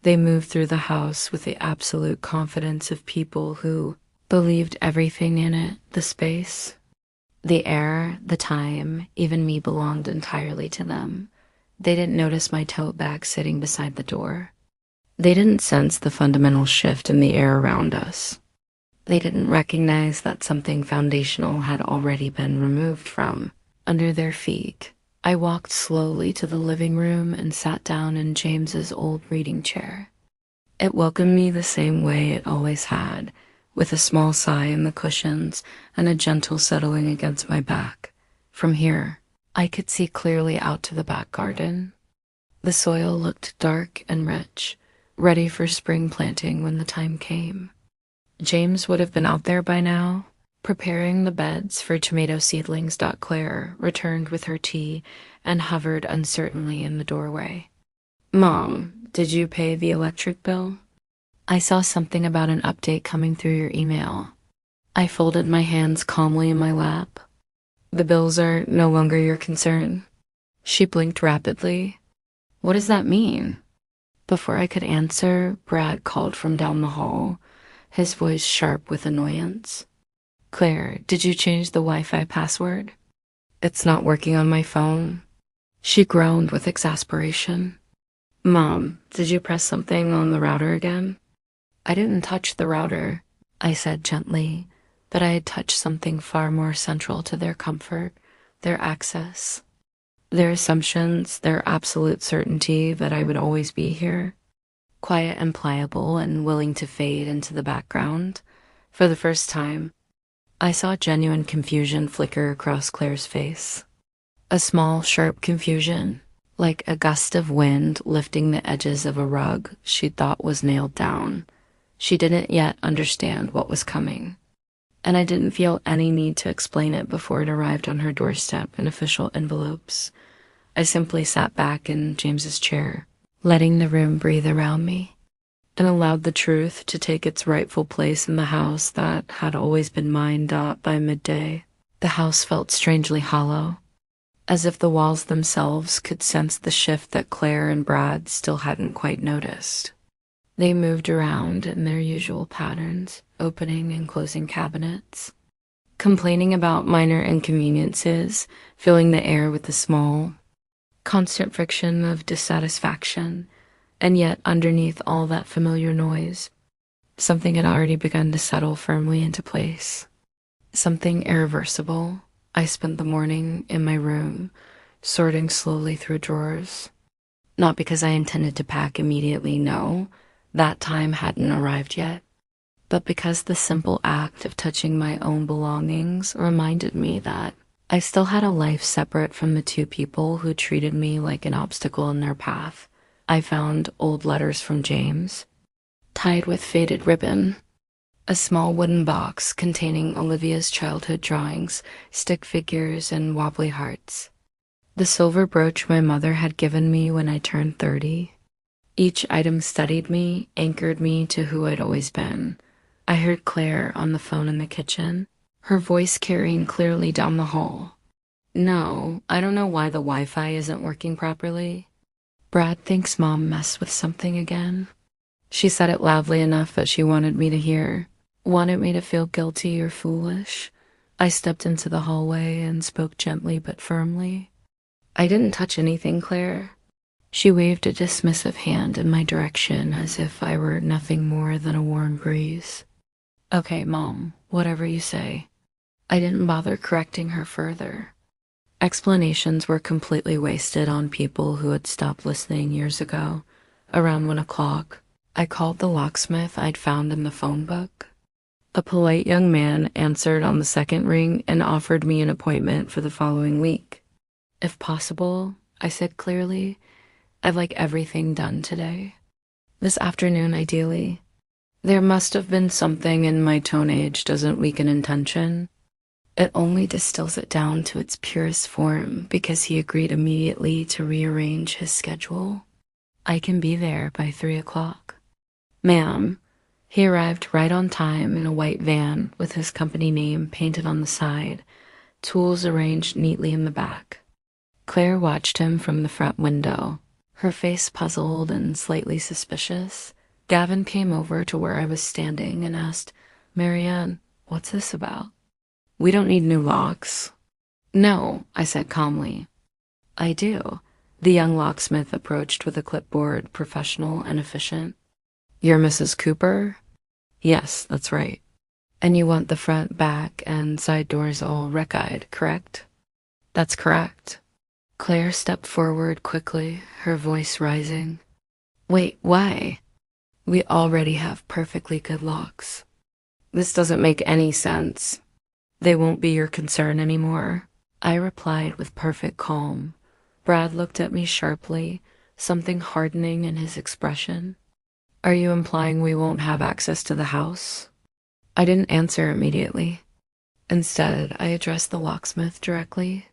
They moved through the house with the absolute confidence of people who believed everything in it, the space, the air, the time, even me, belonged entirely to them. They didn't notice my tote bag sitting beside the door. They didn't sense the fundamental shift in the air around us. They didn't recognize that something foundational had already been removed from under their feet. I walked slowly to the living room and sat down in James's old reading chair. It welcomed me the same way it always had, with a small sigh in the cushions and a gentle settling against my back. From here, I could see clearly out to the back garden. The soil looked dark and rich, ready for spring planting when the time came. James would have been out there by now, preparing the beds for tomato seedlings. Claire returned with her tea and hovered uncertainly in the doorway. "Mom, did you pay the electric bill? I saw something about an update coming through your email. I folded my hands calmly in my lap. The bills are no longer your concern. She blinked rapidly. What does that mean? Before I could answer, Brad called from down the hall, his voice sharp with annoyance. Claire, did you change the Wi-Fi password? It's not working on my phone. She groaned with exasperation. Mom, did you press something on the router again? I didn't touch the router, I said gently, but I had touched something far more central to their comfort, their access, their assumptions, their absolute certainty that I would always be here, quiet and pliable and willing to fade into the background. For the first time, I saw genuine confusion flicker across Claire's face. A small, sharp confusion, like a gust of wind lifting the edges of a rug she thought was nailed down. She didn't yet understand what was coming, and I didn't feel any need to explain it before it arrived on her doorstep in official envelopes. I simply sat back in James's chair, letting the room breathe around me, and allowed the truth to take its rightful place in the house that had always been mine. By midday, the house felt strangely hollow, as if the walls themselves could sense the shift that Claire and Brad still hadn't quite noticed. They moved around in their usual patterns, opening and closing cabinets, complaining about minor inconveniences, filling the air with the small, constant friction of dissatisfaction, and yet underneath all that familiar noise, something had already begun to settle firmly into place. Something irreversible. I spent the morning in my room, sorting slowly through drawers. Not because I intended to pack immediately, no, that time hadn't arrived yet, but because the simple act of touching my own belongings reminded me that I still had a life separate from the two people who treated me like an obstacle in their path. I found old letters from James, tied with faded ribbon, a small wooden box containing Olivia's childhood drawings, stick figures, and wobbly hearts, the silver brooch my mother had given me when I turned 30. Each item studied me, anchored me to who I'd always been. I heard Claire on the phone in the kitchen, her voice carrying clearly down the hall. No, I don't know why the Wi-Fi isn't working properly. Brad thinks Mom messed with something again. She said it loudly enough that she wanted me to hear, wanted me to feel guilty or foolish. I stepped into the hallway and spoke gently but firmly. I didn't touch anything, Claire. She waved a dismissive hand in my direction as if I were nothing more than a warm breeze. Okay, Mom, whatever you say. I didn't bother correcting her further. Explanations were completely wasted on people who had stopped listening years ago. Around 1 o'clock, I called the locksmith I'd found in the phone book. A polite young man answered on the second ring and offered me an appointment for the following week. If possible, I said clearly, I'd like everything done today. This afternoon, ideally. There must have been something in my tone age doesn't weaken intention. It only distills it down to its purest form because he agreed immediately to rearrange his schedule. I can be there by 3 o'clock. Ma'am. He arrived right on time in a white van with his company name painted on the side, tools arranged neatly in the back. Claire watched him from the front window, her face puzzled and slightly suspicious. Gavin came over to where I was standing and asked, Marianne, what's this about? We don't need new locks. No, I said calmly. I do. The young locksmith approached with a clipboard, professional and efficient. You're Mrs. Cooper? Yes, that's right. And you want the front, back, and side doors all wreck-eyed, correct? That's correct. Claire stepped forward quickly, her voice rising. Wait, why? We already have perfectly good locks. This doesn't make any sense. They won't be your concern anymore, I replied with perfect calm. Brad looked at me sharply, something hardening in his expression. Are you implying we won't have access to the house? I didn't answer immediately. Instead, I addressed the locksmith directly.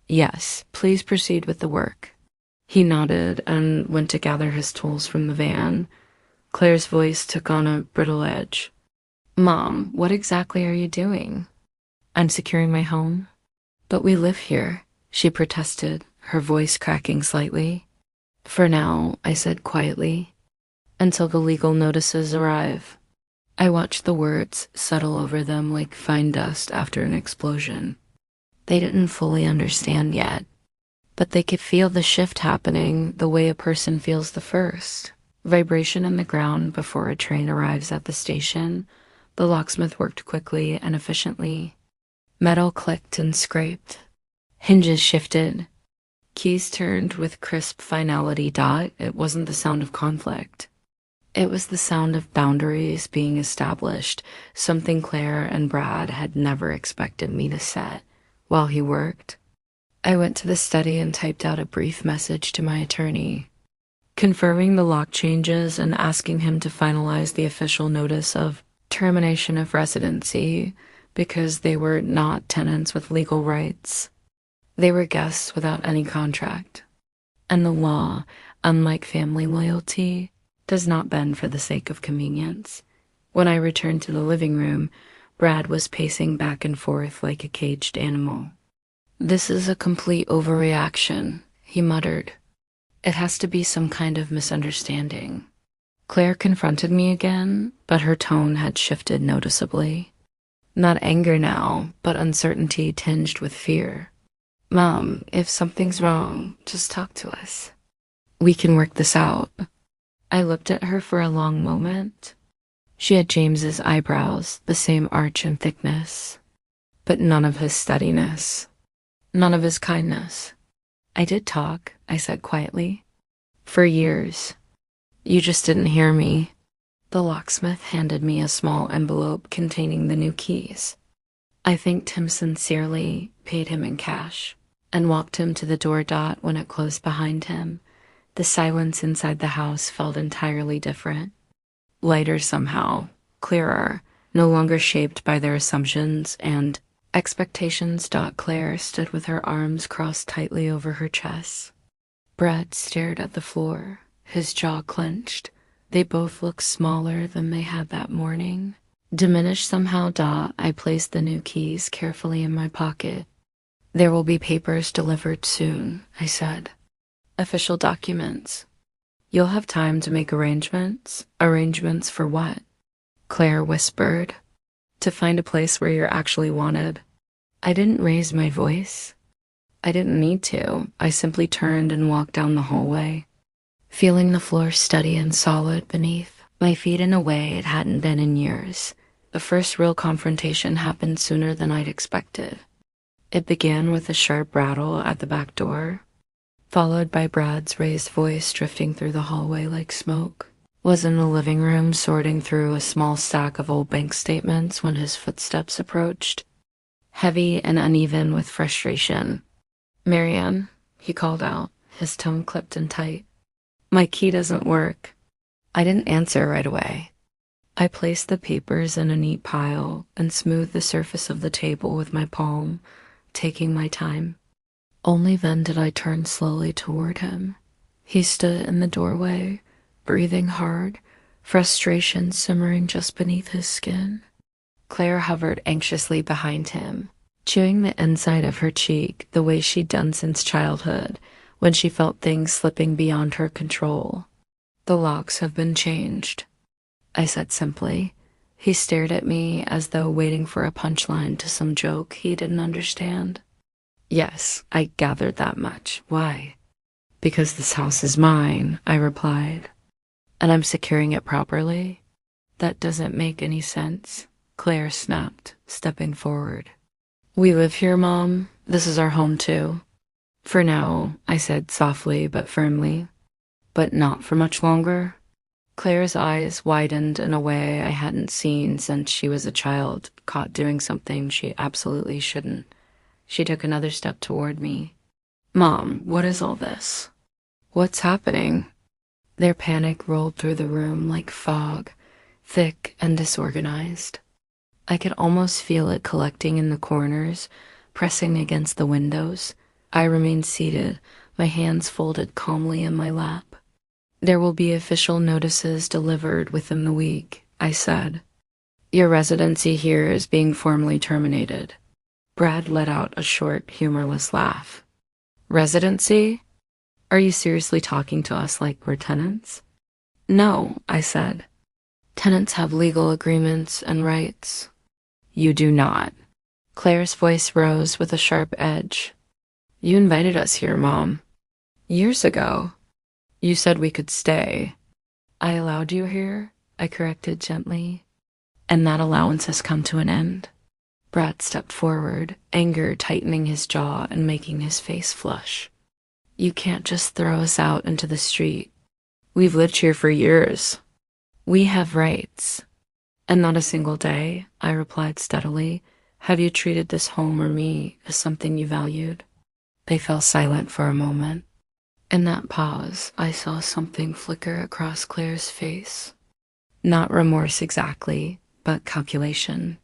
Yes, please proceed with the work. He nodded and went to gather his tools from the van. Claire's voice took on a brittle edge. Mom, what exactly are you doing? I'm securing my home. But we live here, she protested, her voice cracking slightly. For now, I said quietly, until the legal notices arrive. I watched the words settle over them like fine dust after an explosion. They didn't fully understand yet, but they could feel the shift happening the way a person feels the first. Vibration in the ground before a train arrives at the station. The locksmith worked quickly and efficiently. Metal clicked and scraped. Hinges shifted. Keys turned with crisp finality. It wasn't the sound of conflict. It was the sound of boundaries being established, something Claire and Brad had never expected me to set while he worked. I went to the study and typed out a brief message to my attorney, confirming the lock changes and asking him to finalize the official notice of termination of residency because they were not tenants with legal rights. They were guests without any contract. And the law, unlike family loyalty, does not bend for the sake of convenience. When I returned to the living room, Brad was pacing back and forth like a caged animal. This is a complete overreaction, he muttered. It has to be some kind of misunderstanding. Claire confronted me again, but her tone had shifted noticeably. Not anger now, but uncertainty tinged with fear. Mom, if something's wrong, just talk to us. We can work this out. I looked at her for a long moment. She had James's eyebrows, the same arch and thickness, but none of his steadiness, none of his kindness. I did talk, I said quietly. For years. You just didn't hear me. The locksmith handed me a small envelope containing the new keys. I thanked him sincerely, paid him in cash, and walked him to the door. When it closed behind him, the silence inside the house felt entirely different. Lighter somehow, clearer, no longer shaped by their assumptions and expectations. Claire stood with her arms crossed tightly over her chest. Brad stared at the floor, his jaw clenched. They both looked smaller than they had that morning. Diminished somehow. I placed the new keys carefully in my pocket. There will be papers delivered soon, I said. Official documents. You'll have time to make arrangements. Arrangements for what? Claire whispered. To find a place where you're actually wanted. I didn't raise my voice. I didn't need to. I simply turned and walked down the hallway, feeling the floor steady and solid beneath my feet in a way it hadn't been in years. The first real confrontation happened sooner than I'd expected. It began with a sharp rattle at the back door, followed by Brad's raised voice drifting through the hallway like smoke. Was in the living room sorting through a small stack of old bank statements when his footsteps approached, heavy and uneven with frustration. Marianne, he called out, his tone clipped and tight. My key doesn't work. I didn't answer right away. I placed the papers in a neat pile and smoothed the surface of the table with my palm, taking my time. Only then did I turn slowly toward him. He stood in the doorway, breathing hard, frustration simmering just beneath his skin. Claire hovered anxiously behind him, chewing the inside of her cheek the way she'd done since childhood, when she felt things slipping beyond her control. The locks have been changed, I said simply. He stared at me as though waiting for a punchline to some joke he didn't understand. Yes, I gathered that much. Why? Because this house is mine, I replied. And I'm securing it properly? That doesn't make any sense, Claire snapped, stepping forward. We live here, Mom. This is our home too. For now, I said softly but firmly. But not for much longer. Claire's eyes widened in a way I hadn't seen since she was a child, caught doing something she absolutely shouldn't. She took another step toward me. Mom, what is all this? What's happening? Their panic rolled through the room like fog, thick and disorganized. I could almost feel it collecting in the corners, pressing against the windows. I remained seated, my hands folded calmly in my lap. There will be official notices delivered within the week, I said. Your residency here is being formally terminated. Brad let out a short, humorless laugh. Residency? Are you seriously talking to us like we're tenants? No, I said. Tenants have legal agreements and rights. You do not. Claire's voice rose with a sharp edge. You invited us here, Mom. Years ago. You said we could stay. I allowed you here, I corrected gently. And that allowance has come to an end. Brad stepped forward, anger tightening his jaw and making his face flush. You can't just throw us out into the street. We've lived here for years. We have rights. And not a single day, I replied steadily, have you treated this home or me as something you valued. They fell silent for a moment. In that pause, I saw something flicker across Claire's face. Not remorse exactly, but calculation.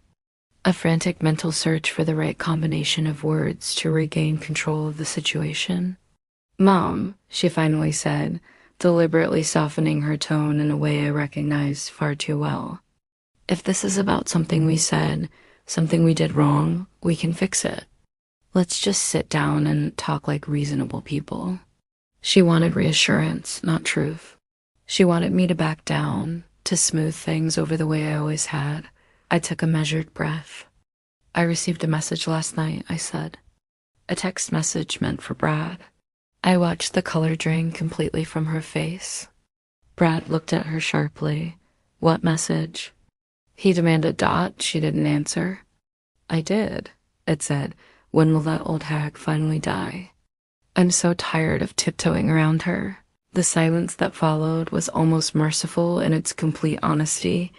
A frantic mental search for the right combination of words to regain control of the situation. Mom, she finally said, deliberately softening her tone in a way I recognized far too well. If this is about something we said, something we did wrong, we can fix it. Let's just sit down and talk like reasonable people. She wanted reassurance, not truth. She wanted me to back down, to smooth things over the way I always had. I took a measured breath. I received a message last night, I said. A text message meant for Brad. I watched the color drain completely from her face. Brad looked at her sharply. What message? He demanded Dot. She didn't answer. I did. It said, when will that old hag finally die? I'm so tired of tiptoeing around her. The silence that followed was almost merciful in its complete honesty.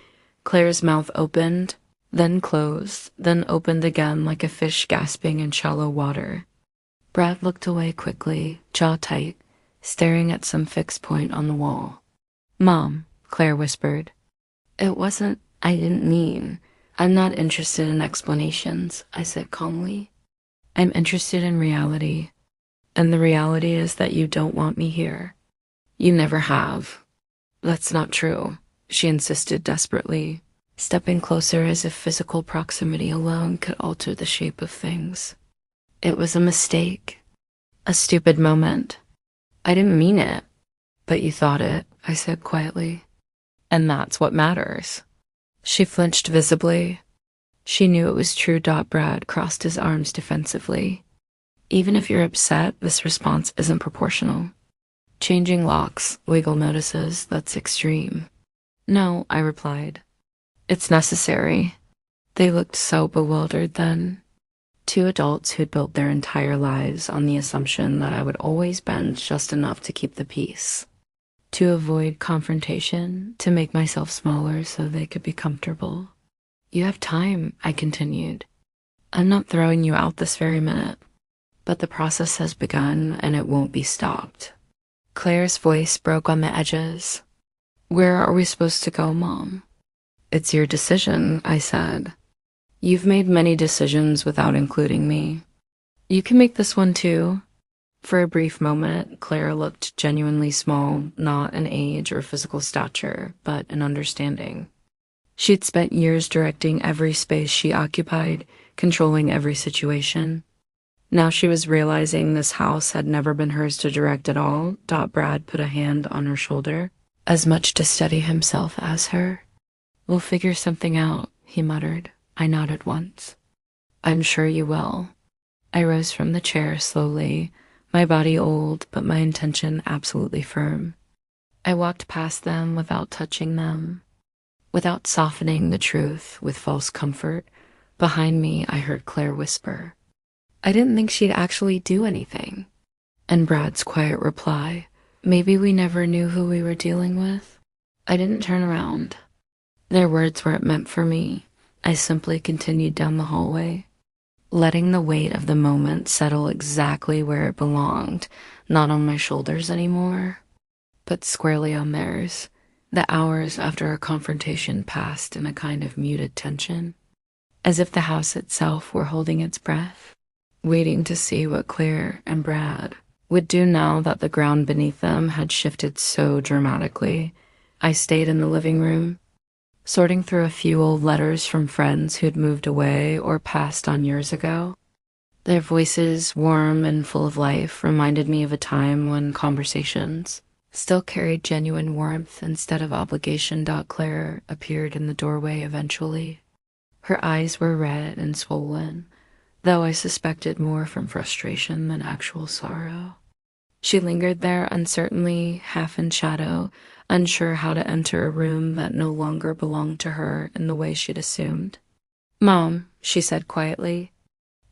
Claire's mouth opened, then closed, then opened again like a fish gasping in shallow water. Brad looked away quickly, jaw tight, staring at some fixed point on the wall. Mom, Claire whispered. It wasn't, I didn't mean. I'm not interested in explanations, I said calmly. I'm interested in reality. And the reality is that you don't want me here. You never have. That's not true, she insisted desperately, stepping closer as if physical proximity alone could alter the shape of things. It was a mistake. A stupid moment. I didn't mean it. But you thought it, I said quietly. And that's what matters. She flinched visibly. She knew it was true. Brad crossed his arms defensively. Even if you're upset, this response isn't proportional. Changing locks, legal notices, that's extreme. No, I replied. It's necessary. They looked so bewildered then. Two adults who'd built their entire lives on the assumption that I would always bend just enough to keep the peace. To avoid confrontation, to make myself smaller so they could be comfortable. You have time, I continued. I'm not throwing you out this very minute. But the process has begun and it won't be stopped. Claire's voice broke on the edges. Where are we supposed to go, Mom? It's your decision, I said. You've made many decisions without including me. You can make this one too. For a brief moment, Claire looked genuinely small, not in age or physical stature, but in understanding. She'd spent years directing every space she occupied, controlling every situation. Now she was realizing this house had never been hers to direct at all. Brad put a hand on her shoulder, as much to steady himself as her. We'll figure something out, he muttered. I nodded once. I'm sure you will. I rose from the chair slowly, my body old, but my intention absolutely firm. I walked past them without touching them, without softening the truth with false comfort. Behind me, I heard Claire whisper, I didn't think she'd actually do anything. And Brad's quiet reply, maybe we never knew who we were dealing with. I didn't turn around. Their words weren't meant for me. I simply continued down the hallway, letting the weight of the moment settle exactly where it belonged, not on my shoulders anymore, but squarely on theirs. The hours after our confrontation passed in a kind of muted tension, as if the house itself were holding its breath, waiting to see what Claire and Brad would do now that the ground beneath them had shifted so dramatically. I stayed in the living room, sorting through a few old letters from friends who'd moved away or passed on years ago. Their voices, warm and full of life, reminded me of a time when conversations still carried genuine warmth instead of obligation. Claire appeared in the doorway eventually. Her eyes were red and swollen, though I suspected more from frustration than actual sorrow. She lingered there uncertainly, half in shadow, unsure how to enter a room that no longer belonged to her in the way she'd assumed. "Mom," she said quietly,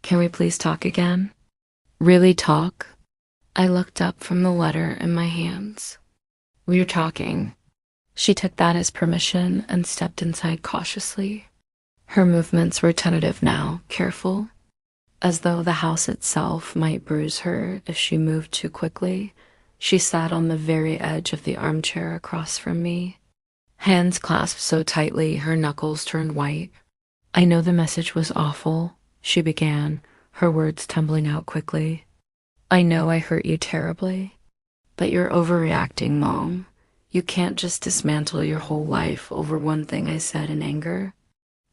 "can we please talk again?" "Really talk?" I looked up from the letter in my hands. "We're talking." She took that as permission and stepped inside cautiously. Her movements were tentative now, careful, as though the house itself might bruise her if she moved too quickly. She sat on the very edge of the armchair across from me, hands clasped so tightly her knuckles turned white. "I know the message was awful," she began, her words tumbling out quickly. "I know I hurt you terribly, but you're overreacting, Mom. You can't just dismantle your whole life over one thing I said in anger."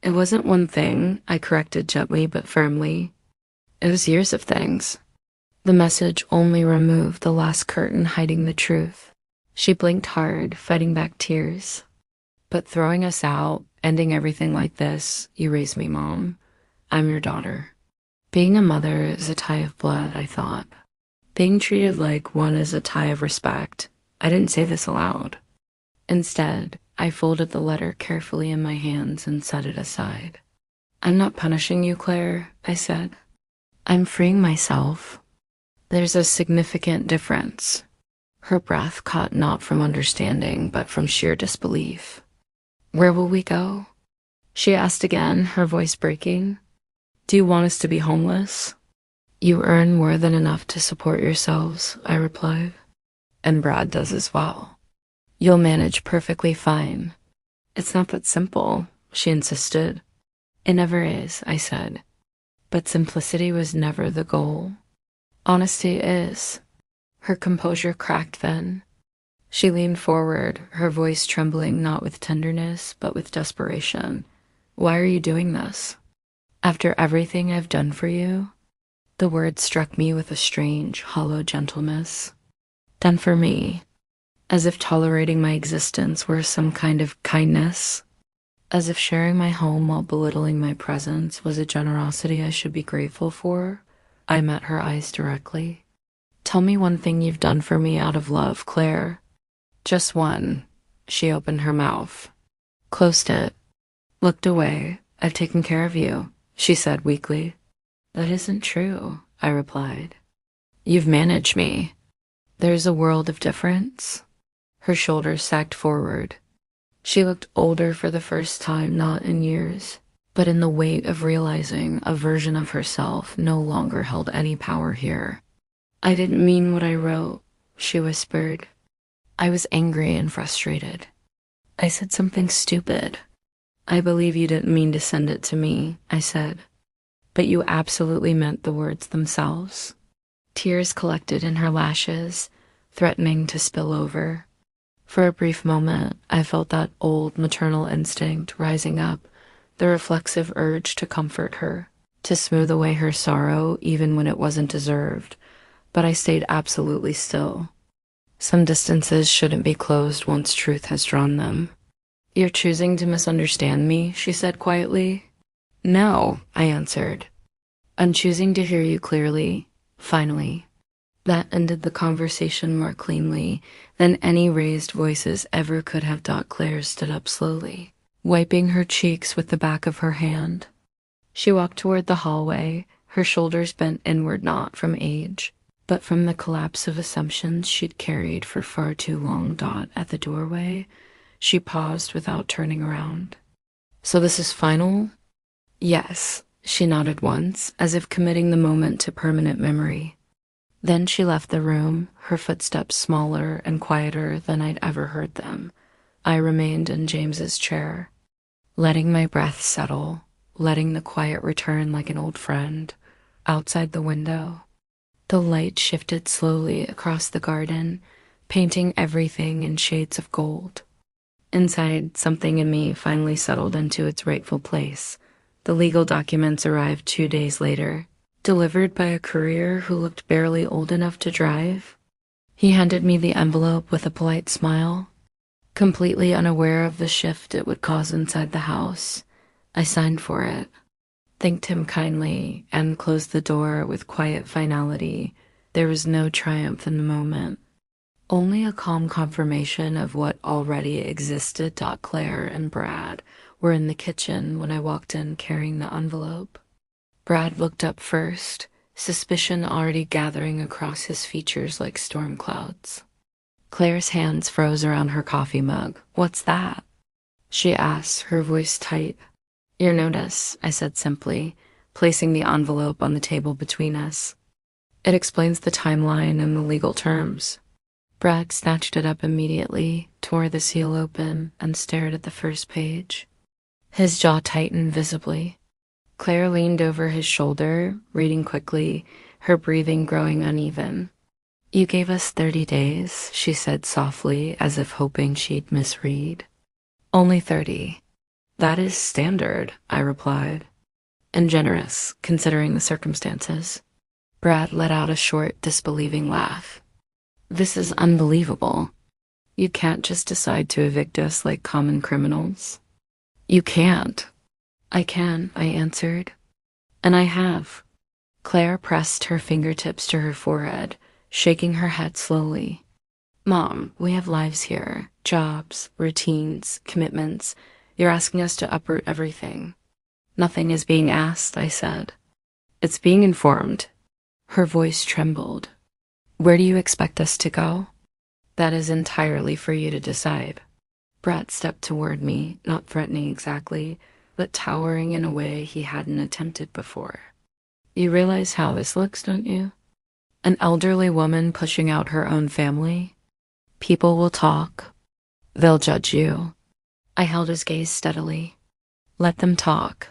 "It wasn't one thing," I corrected gently but firmly. "It was years of things." The message only removed the last curtain hiding the truth. She blinked hard, fighting back tears. "But throwing us out, ending everything like this, you raised me, Mom. I'm your daughter. Being a mother is a tie of blood," I thought. "Being treated like one is a tie of respect." I didn't say this aloud. Instead, I folded the letter carefully in my hands and set it aside. "I'm not punishing you, Claire," I said. "I'm freeing myself. There's a significant difference." Her breath caught not from understanding, but from sheer disbelief. "Where will we go?" she asked again, her voice breaking. "Do you want us to be homeless?" "You earn more than enough to support yourselves," I replied. "And Brad does as well. You'll manage perfectly fine." "It's not that simple," she insisted. "It never is," I said. "But simplicity was never the goal. Honesty is." Her composure cracked then. She leaned forward, her voice trembling not with tenderness, but with desperation. "Why are you doing this? After everything I've done for you?" The word struck me with a strange, hollow gentleness. "Done for me," as if tolerating my existence were some kind of kindness, as if sharing my home while belittling my presence was a generosity I should be grateful for. I met her eyes directly. "Tell me one thing you've done for me out of love, Claire." "Just one." She opened her mouth, closed it, looked away. "I've taken care of you," she said weakly. "That isn't true," I replied. "You've managed me." "There's a world of difference." Her shoulders sagged forward. She looked older for the first time, not in years, but in the weight of realizing a version of herself no longer held any power here. "I didn't mean what I wrote," she whispered. I was angry and frustrated. "I said something stupid." "I believe you didn't mean to send it to me," I said. "But you absolutely meant the words themselves." Tears collected in her lashes, threatening to spill over. For a brief moment, I felt that old maternal instinct rising up, the reflexive urge to comfort her, to smooth away her sorrow even when it wasn't deserved. But I stayed absolutely still. Some distances shouldn't be closed once truth has drawn them. "You're choosing to misunderstand me," she said quietly. "No," I answered. "I'm choosing to hear you clearly, finally." That ended the conversation more cleanly than any raised voices ever could have. Claire stood up slowly, wiping her cheeks with the back of her hand. She walked toward the hallway, her shoulders bent inward not from age, but from the collapse of assumptions she'd carried for far too long. At the doorway, she paused without turning around. "So this is final?" "Yes," she nodded once, as if committing the moment to permanent memory. Then she left the room, her footsteps smaller and quieter than I'd ever heard them. I remained in James's chair, letting my breath settle, letting the quiet return like an old friend. Outside the window, The light shifted slowly across the garden, painting everything in shades of gold. Inside, something in me finally settled into its rightful place. The legal documents arrived 2 days later, delivered by a courier who looked barely old enough to drive. He handed me the envelope with a polite smile. Completely unaware of the shift it would cause inside the house, I signed for it, thanked him kindly, and closed the door with quiet finality. There was no triumph in the moment, only a calm confirmation of what already existed. Claire and Brad were in the kitchen when I walked in carrying the envelope. Brad looked up first, suspicion already gathering across his features like storm clouds. Claire's hands froze around her coffee mug. "What's that?" she asked, her voice tight. "Your notice," I said simply, placing the envelope on the table between us. "It explains the timeline and the legal terms." Brad snatched it up immediately, tore the seal open, and stared at the first page. His jaw tightened visibly. Claire leaned over his shoulder, reading quickly, her breathing growing uneven. "You gave us 30 days, she said softly, as if hoping she'd misread. "Only 30. That is standard," I replied. "And generous, considering the circumstances." Brad let out a short, disbelieving laugh. "This is unbelievable. You can't just decide to evict us like common criminals." "You can't." "I can," I answered. "And I have." Claire pressed her fingertips to her forehead, shaking her head slowly. "Mom, we have lives here, jobs, routines, commitments. You're asking us to uproot everything." "Nothing is being asked," I said. "It's being informed." Her voice trembled. "Where do you expect us to go?" "That is entirely for you to decide." Brett stepped toward me, not threatening exactly, but towering in a way he hadn't attempted before. "You realize how this looks, don't you? An elderly woman pushing out her own family. People will talk. They'll judge you." I held his gaze steadily. "Let them talk.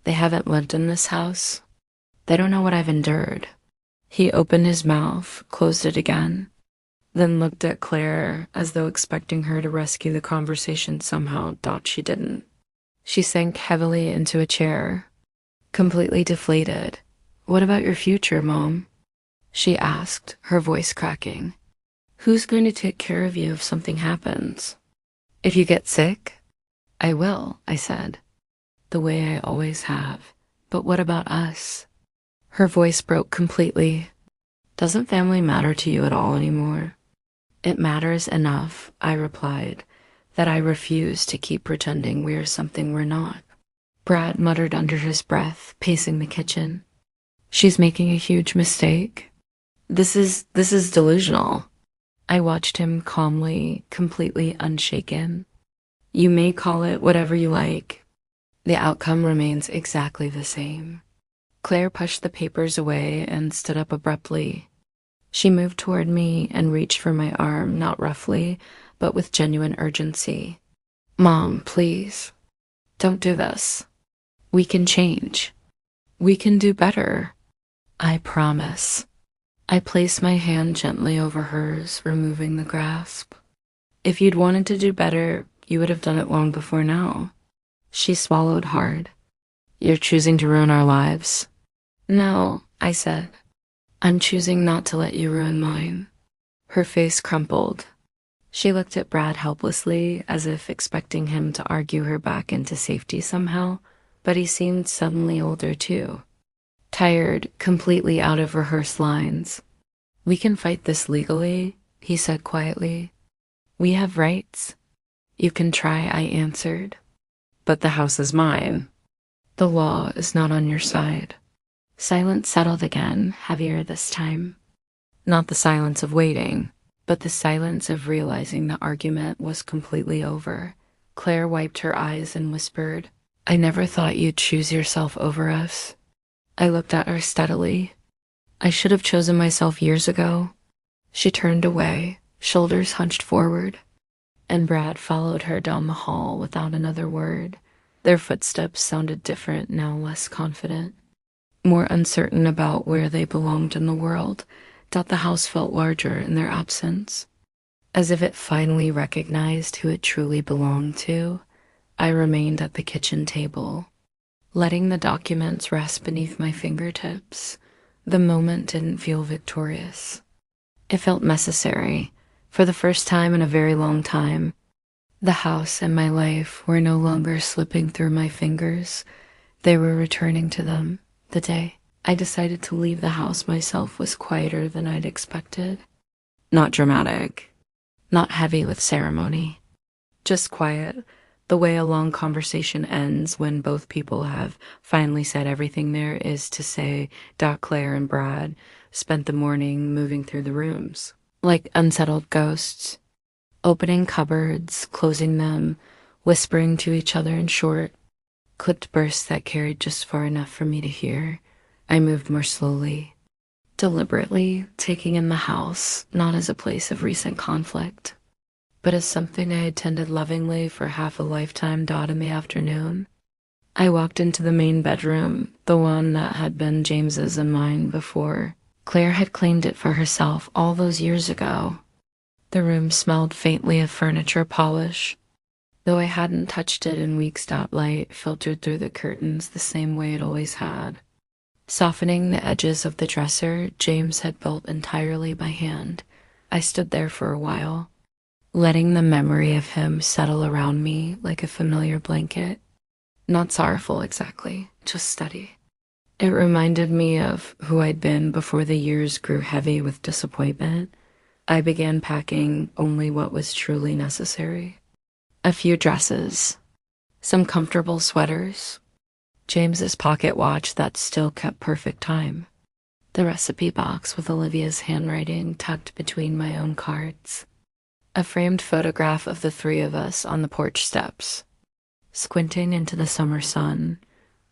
They haven't lived in this house. They don't know what I've endured." He opened his mouth, closed it again, then looked at Claire as though expecting her to rescue the conversation somehow. She didn't. She sank heavily into a chair, completely deflated. "What about your future, Mom?" she asked, her voice cracking. "Who's going to take care of you if something happens?" "If you get sick?" "I will," I said, the way I always have. "But what about us?" Her voice broke completely. "Doesn't family matter to you at all anymore?" "It matters enough," I replied, "that I refuse to keep pretending we are something we're not." Brad muttered under his breath, pacing the kitchen. "She's making a huge mistake. This is delusional." I watched him calmly, completely unshaken. "You may call it whatever you like. The outcome remains exactly the same." Claire pushed the papers away and stood up abruptly. She moved toward me and reached for my arm, not roughly, but with genuine urgency. "Mom, please, don't do this. We can change. We can do better. I promise." I placed my hand gently over hers, removing the grasp. "If you'd wanted to do better, you would have done it long before now." She swallowed hard. "You're choosing to ruin our lives?" "No," I said. "I'm choosing not to let you ruin mine." Her face crumpled. She looked at Brad helplessly, as if expecting him to argue her back into safety somehow, but he seemed suddenly older too. Tired, completely out of rehearsed lines. "We can fight this legally," he said quietly. "We have rights." "You can try," I answered. "But the house is mine." "The law is not on your side." Silence settled again, heavier this time. Not the silence of waiting, but the silence of realizing the argument was completely over. Claire wiped her eyes and whispered, "I never thought you'd choose yourself over us." I looked at her steadily. "I should have chosen myself years ago." She turned away, shoulders hunched forward, and Brad followed her down the hall without another word. Their footsteps sounded different now, less confident. more uncertain about where they belonged in the world, that the house felt larger in their absence. As if it finally recognized who it truly belonged to, I remained at the kitchen table, letting the documents rest beneath my fingertips. The moment didn't feel victorious. It felt necessary. For the first time in a very long time, the house and my life were no longer slipping through my fingers. They were returning to them. The day I decided to leave the house myself was quieter than I'd expected. Not dramatic, not heavy with ceremony, just quiet, the way a long conversation ends when both people have finally said everything there is to say. Claire and Brad spent the morning moving through the rooms, like unsettled ghosts, opening cupboards, closing them, whispering to each other in short, clipped bursts that carried just far enough for me to hear. I moved more slowly, deliberately, taking in the house, not as a place of recent conflict, but as something I had tended lovingly for half a lifetime. In the afternoon, I walked into the main bedroom, the one that had been James's and mine before Claire had claimed it for herself all those years ago. The room smelled faintly of furniture polish, though I hadn't touched it in weeks. Light filtered through the curtains the same way it always had, softening the edges of the dresser James had built entirely by hand. I stood there for a while, letting the memory of him settle around me like a familiar blanket. Not sorrowful exactly, just steady. It reminded me of who I'd been before the years grew heavy with disappointment. I began packing only what was truly necessary. A few dresses, some comfortable sweaters, James's pocket watch that still kept perfect time, the recipe box with Olivia's handwriting tucked between my own cards, a framed photograph of the three of us on the porch steps. Squinting into the summer sun,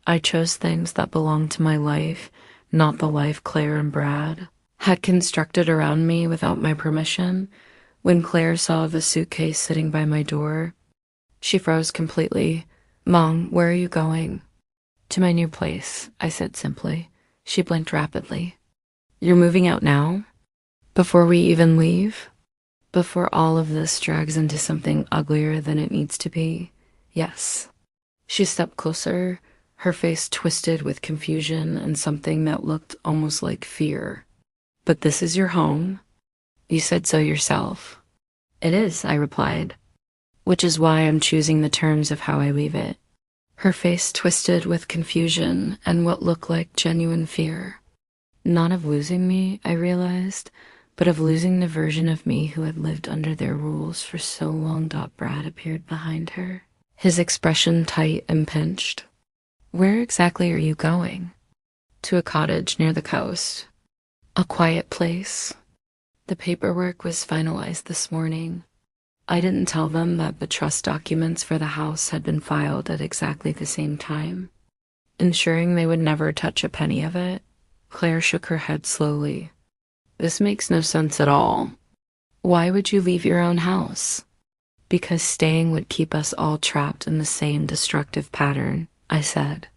I chose things that belonged to my life, not the life Claire and Brad had constructed around me without my permission. When Claire saw the suitcase sitting by my door, she froze completely. "Mom, where are you going?" "To my new place," I said simply. She blinked rapidly. "You're moving out now? Before we even leave? Before all of this drags into something uglier than it needs to be?" "Yes." She stepped closer, her face twisted with confusion and something that looked almost like fear. "But this is your home. You said so yourself." "It is," I replied, "which is why I'm choosing the terms of how I leave it." Her face twisted with confusion and what looked like genuine fear. Not of losing me, I realized, but of losing the version of me who had lived under their rules for so long. Brad appeared behind her, his expression tight and pinched. "Where exactly are you going?" "To a cottage near the coast. A quiet place. The paperwork was finalized this morning. I didn't tell them that the trust documents for the house had been filed at exactly the same time, ensuring they would never touch a penny of it." Claire shook her head slowly. "This makes no sense at all. Why would you leave your own house?" "Because staying would keep us all trapped in the same destructive pattern," I said.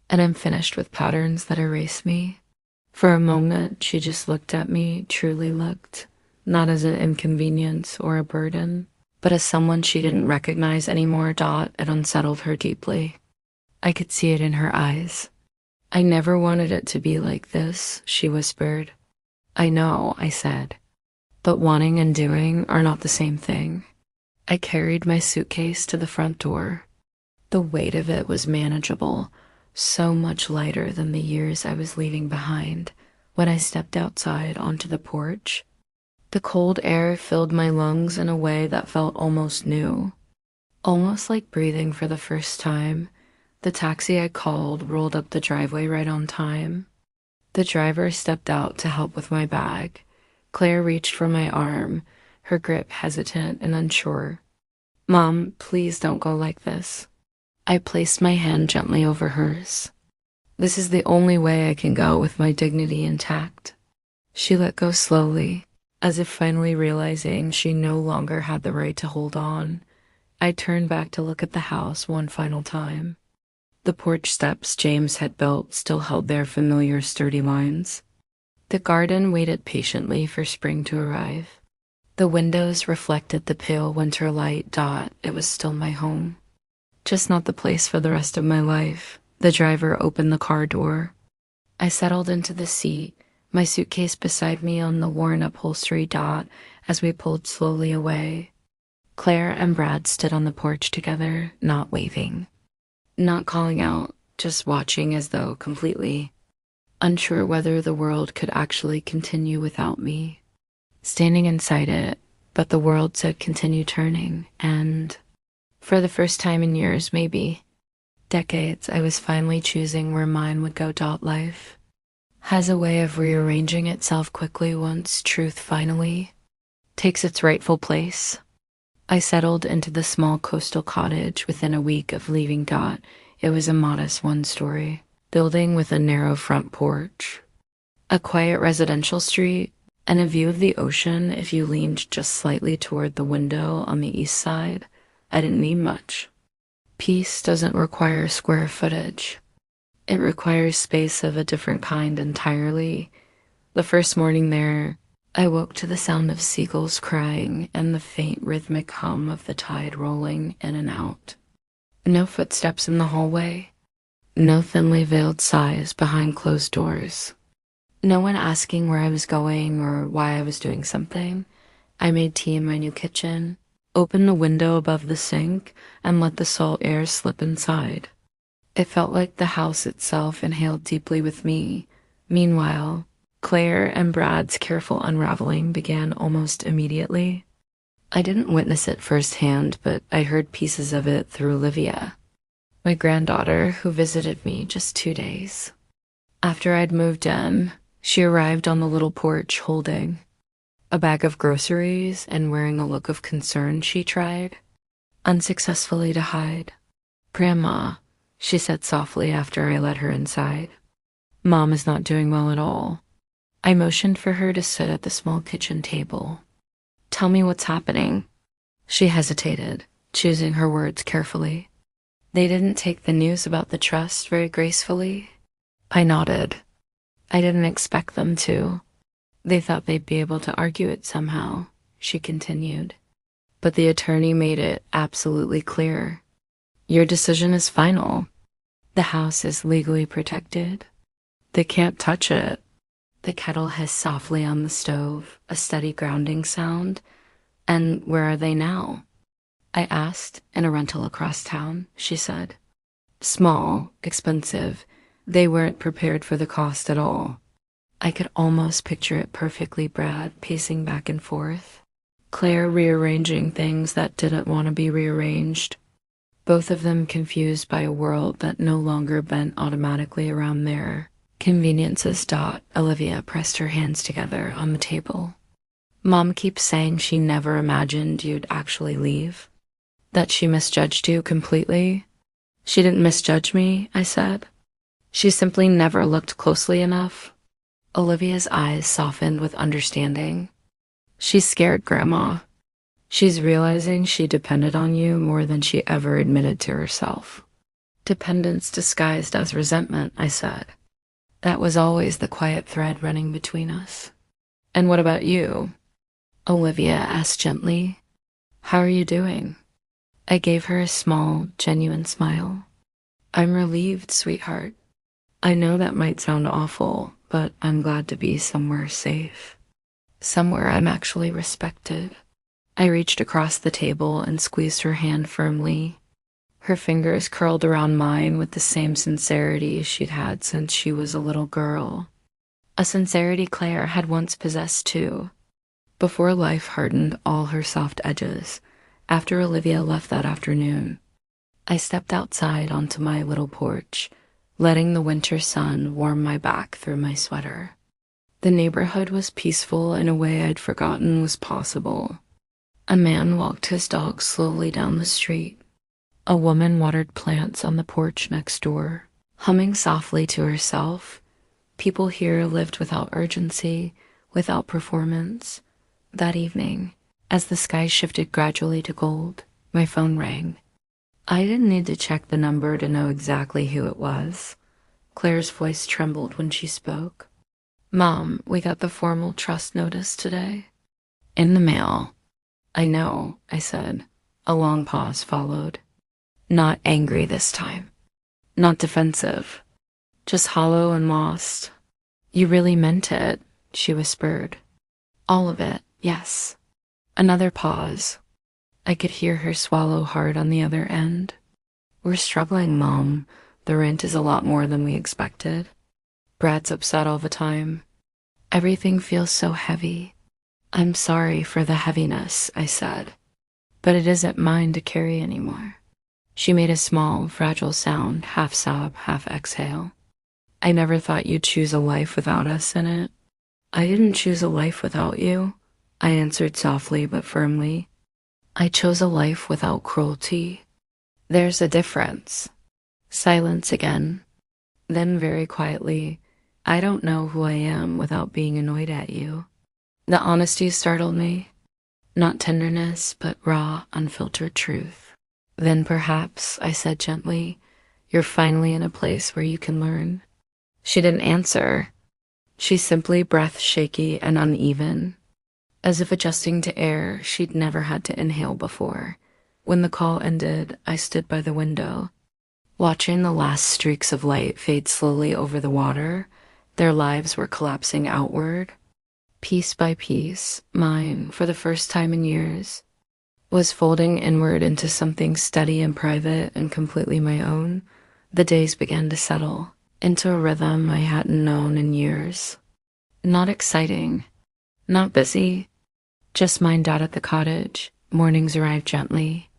"And I'm finished with patterns that erase me." For a moment, she just looked at me, truly looked, not as an inconvenience or a burden, but as someone she didn't recognize anymore. It unsettled her deeply. I could see it in her eyes. "I never wanted it to be like this," she whispered. "I know," I said, "but wanting and doing are not the same thing." I carried my suitcase to the front door. The weight of it was manageable, so much lighter than the years I was leaving behind. When I stepped outside onto the porch, the cold air filled my lungs in a way that felt almost new, almost like breathing for the first time. The taxi I called rolled up the driveway right on time. The driver stepped out to help with my bag. Claire reached for my arm, her grip hesitant and unsure. "Mom, please don't go like this." I placed my hand gently over hers. "This is the only way I can go with my dignity intact." She let go slowly, as if finally realizing she no longer had the right to hold on. I turned back to look at the house one final time. The porch steps James had built still held their familiar sturdy lines. The garden waited patiently for spring to arrive. The windows reflected the pale winter light. It was still my home. Just not the place for the rest of my life. The driver opened the car door. I settled into the seat, my suitcase beside me on the worn upholstery. As we pulled slowly away. Claire and Brad stood on the porch together, not waving, not calling out, just watching as though completely unsure whether the world could actually continue without me. Standing inside it, but the world said continue turning, and for the first time in years, maybe decades, I was finally choosing where mine would go. Life has a way of rearranging itself quickly once truth finally takes its rightful place. I settled into the small coastal cottage within a week of leaving. It was a modest one-story building with a narrow front porch, a quiet residential street, and a view of the ocean if you leaned just slightly toward the window on the east side. I didn't need much. Peace doesn't require square footage. It requires space of a different kind entirely. The first morning there, I woke to the sound of seagulls crying and the faint rhythmic hum of the tide rolling in and out. No footsteps in the hallway. No thinly veiled sighs behind closed doors. No one asking where I was going or why I was doing something. I made tea in my new kitchen, opened the window above the sink, and let the salt air slip inside. It felt like the house itself inhaled deeply with me. Meanwhile, Claire and Brad's careful unraveling began almost immediately. I didn't witness it firsthand, but I heard pieces of it through Olivia, my granddaughter, who visited me just 2 days. After I'd moved in, she arrived on the little porch holding a bag of groceries and wearing a look of concern she tried, unsuccessfully, to hide. "Grandma," she said softly after I led her inside. "Mom is not doing well at all." I motioned for her to sit at the small kitchen table. "Tell me what's happening." She hesitated, choosing her words carefully. "They didn't take the news about the trust very gracefully." I nodded. "I didn't expect them to. They thought they'd be able to argue it somehow," she continued. "But the attorney made it absolutely clear. Your decision is final. The house is legally protected. They can't touch it." The kettle hissed softly on the stove, a steady grounding sound. "And where are they now?" I asked. "In a rental across town," she said. "Small, expensive. They weren't prepared for the cost at all." I could almost picture it perfectly. Brad pacing back and forth, Claire rearranging things that didn't want to be rearranged, both of them confused by a world that no longer bent automatically around their conveniences. Olivia pressed her hands together on the table. "Mom keeps saying she never imagined you'd actually leave, that she misjudged you completely." "She didn't misjudge me," I said. "She simply never looked closely enough." Olivia's eyes softened with understanding. "She's scared, Grandma. She's realizing she depended on you more than she ever admitted to herself." "Dependence disguised as resentment," I said. "That was always the quiet thread running between us." "And what about you?" Olivia asked gently. "How are you doing?" I gave her a small, genuine smile. "I'm relieved, sweetheart. I know that might sound awful, but I'm glad to be somewhere safe. Somewhere I'm actually respected." I reached across the table and squeezed her hand firmly. Her fingers curled around mine with the same sincerity she'd had since she was a little girl. A sincerity Claire had once possessed too, before life hardened all her soft edges. After Olivia left that afternoon, I stepped outside onto my little porch, letting the winter sun warm my back through my sweater. The neighborhood was peaceful in a way I'd forgotten was possible. A man walked his dog slowly down the street. A woman watered plants on the porch next door, humming softly to herself. People here lived without urgency, without performance. That evening, as the sky shifted gradually to gold, my phone rang. I didn't need to check the number to know exactly who it was. Claire's voice trembled when she spoke. Mom, we got the formal trust notice today. In the mail. I know, I said. A long pause followed. Not angry this time. Not defensive. Just hollow and lost. You really meant it, she whispered. All of it, yes. Another pause. I could hear her swallow hard on the other end. We're struggling, Mom. The rent is a lot more than we expected. Brad's upset all the time. Everything feels so heavy. I'm sorry for the heaviness, I said. But it isn't mine to carry anymore. She made a small, fragile sound, half sob, half exhale. I never thought you'd choose a life without us in it. I didn't choose a life without you, I answered softly but firmly. I chose a life without cruelty. There's a difference. Silence again. Then very quietly, I don't know who I am without being annoyed at you. The honesty startled me. Not tenderness, but raw, unfiltered truth. Then perhaps, I said gently, you're finally in a place where you can learn. She didn't answer. She simply breath shaky and uneven. As if adjusting to air she'd never had to inhale before. When the call ended, I stood by the window, watching the last streaks of light fade slowly over the water. Their lives were collapsing outward. Piece by piece, mine, for the first time in years, was folding inward into something steady and private and completely my own. The days began to settle into a rhythm I hadn't known in years. Not exciting, not busy, just mine dad at the cottage. Mornings arrived gently,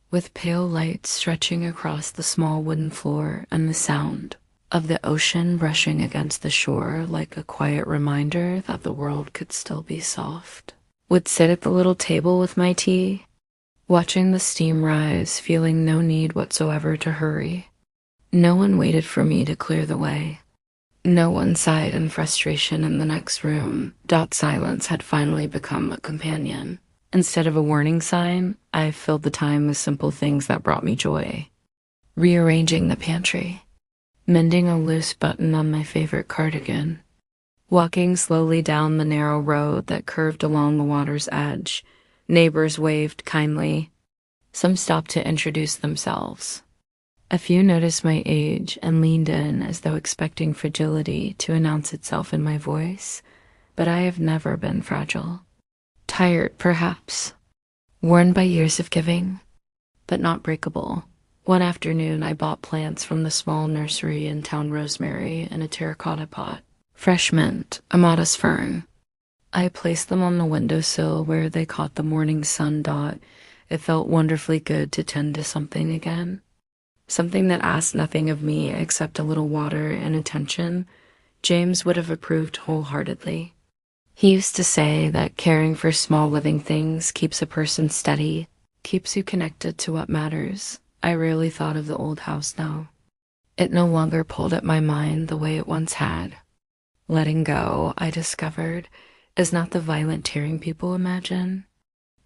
with pale light stretching across the small wooden floor and the sound of the ocean brushing against the shore like a quiet reminder that the world could still be soft. Would sit at the little table with my tea, watching the steam rise, feeling no need whatsoever to hurry. No one waited for me to clear the way. No one sighed in frustration in the next room. Silence had finally become a companion. Instead of a warning sign, I filled the time with simple things that brought me joy. Rearranging the pantry, mending a loose button on my favorite cardigan, walking slowly down the narrow road that curved along the water's edge. Neighbors waved kindly. Some stopped to introduce themselves. A few noticed my age and leaned in as though expecting fragility to announce itself in my voice, but I have never been fragile. Tired, perhaps. Worn by years of giving, but not breakable. One afternoon, I bought plants from the small nursery in town, rosemary in a terracotta pot, fresh mint, a modest fern. I placed them on the windowsill where they caught the morning sun. It felt wonderfully good to tend to something again. Something that asked nothing of me except a little water and attention. James would have approved wholeheartedly. He used to say that caring for small living things keeps a person steady, keeps you connected to what matters. I rarely thought of the old house now. It no longer pulled at my mind the way it once had. Letting go, I discovered, is not the violent tearing people imagine.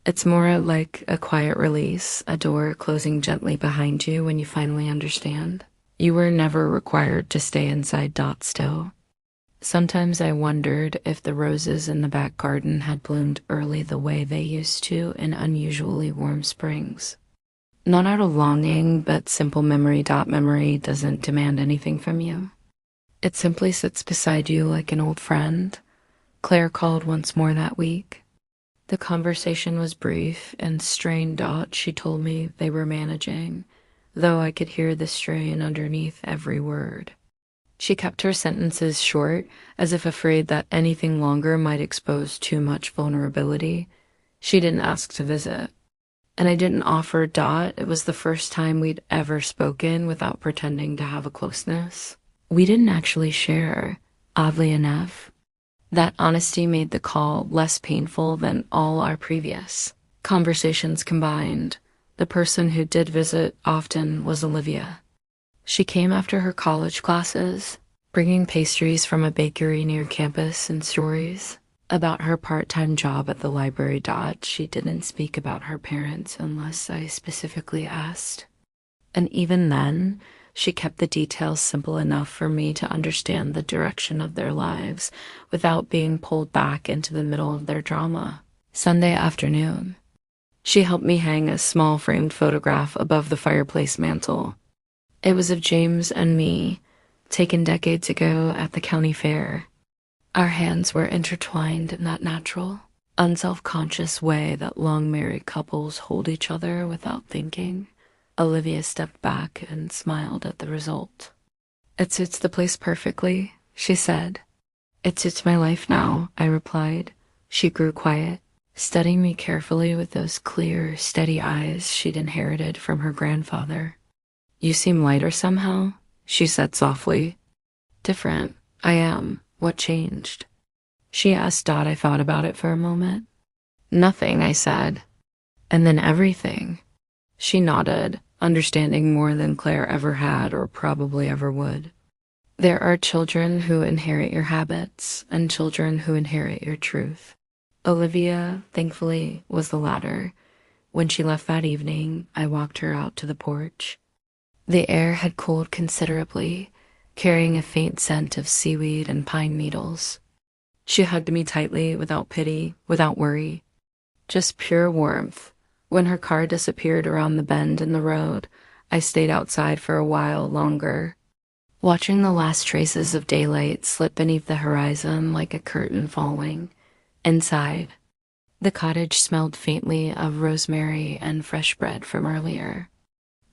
It's more like a quiet release, a door closing gently behind you when you finally understand. You were never required to stay inside. Still. Sometimes I wondered if the roses in the back garden had bloomed early the way they used to in unusually warm springs. Not out of longing, but simple memory. Memory doesn't demand anything from you. It simply sits beside you like an old friend. Claire called once more that week. The conversation was brief and strained. She told me they were managing, though I could hear the strain underneath every word. She kept her sentences short, as if afraid that anything longer might expose too much vulnerability. She didn't ask to visit, and I didn't offer. It was the first time we'd ever spoken without pretending to have a closeness. We didn't actually share, oddly enough. That honesty made the call less painful than all our previous conversations combined. The person who did visit often was Olivia. She came after her college classes, bringing pastries from a bakery near campus and stories about her part-time job at the library. She didn't speak about her parents unless I specifically asked. And even then, she kept the details simple enough for me to understand the direction of their lives without being pulled back into the middle of their drama. Sunday afternoon, she helped me hang a small framed photograph above the fireplace mantel. It was of James and me, taken decades ago at the county fair. Our hands were intertwined in that natural, unself-conscious way that long married couples hold each other without thinking. Olivia stepped back and smiled at the result. "It suits the place perfectly," she said. "It suits my life now," I replied. She grew quiet, studying me carefully with those clear, steady eyes she'd inherited from her grandfather. "You seem lighter somehow," she said softly. "Different. I am. What changed?" She asked Dot. I thought about it for a moment. "Nothing," I said. "And then everything." She nodded, understanding more than Claire ever had or probably ever would. There are children who inherit your habits and children who inherit your truth. Olivia, thankfully, was the latter. When she left that evening, I walked her out to the porch. The air had cooled considerably, carrying a faint scent of seaweed and pine needles. She hugged me tightly, without pity, without worry. Just pure warmth. When her car disappeared around the bend in the road, I stayed outside for a while longer, watching the last traces of daylight slip beneath the horizon like a curtain falling. Inside, the cottage smelled faintly of rosemary and fresh bread from earlier.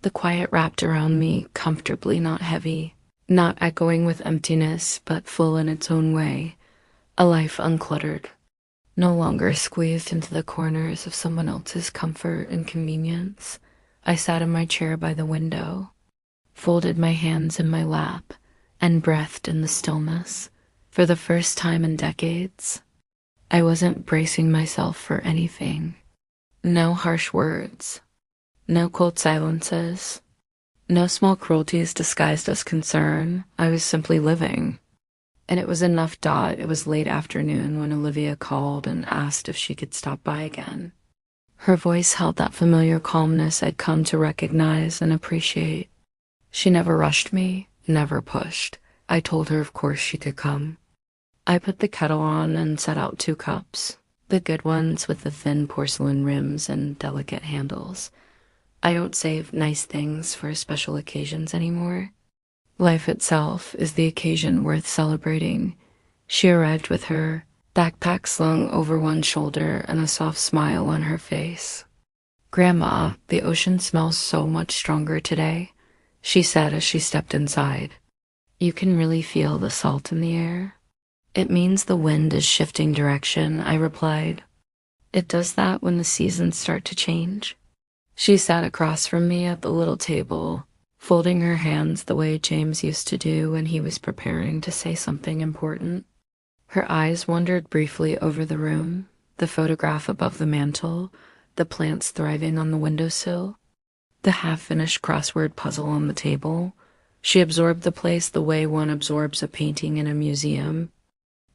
The quiet wrapped around me comfortably, not heavy, not echoing with emptiness, but full in its own way. A life uncluttered, no longer squeezed into the corners of someone else's comfort and convenience. I sat in my chair by the window, folded my hands in my lap, and breathed in the stillness. For the first time in decades, I wasn't bracing myself for anything. No harsh words, no cold silences, no small cruelties disguised as concern. I was simply living. And it was enough. It was late afternoon when Olivia called and asked if she could stop by again. Her voice held that familiar calmness I'd come to recognize and appreciate. She never rushed me, never pushed. I told her of course she could come. I put the kettle on and set out 2 cups, the good ones with the thin porcelain rims and delicate handles. I don't save nice things for special occasions anymore. Life itself is the occasion worth celebrating. She arrived with her backpack slung over one shoulder and a soft smile on her face. "Grandma, the ocean smells so much stronger today," she said as she stepped inside. "You can really feel the salt in the air." "It means the wind is shifting direction," I replied. "It does that when the seasons start to change." She sat across from me at the little table, folding her hands the way James used to do when he was preparing to say something important. Her eyes wandered briefly over the room, the photograph above the mantel, the plants thriving on the windowsill, the half-finished crossword puzzle on the table. She absorbed the place the way one absorbs a painting in a museum,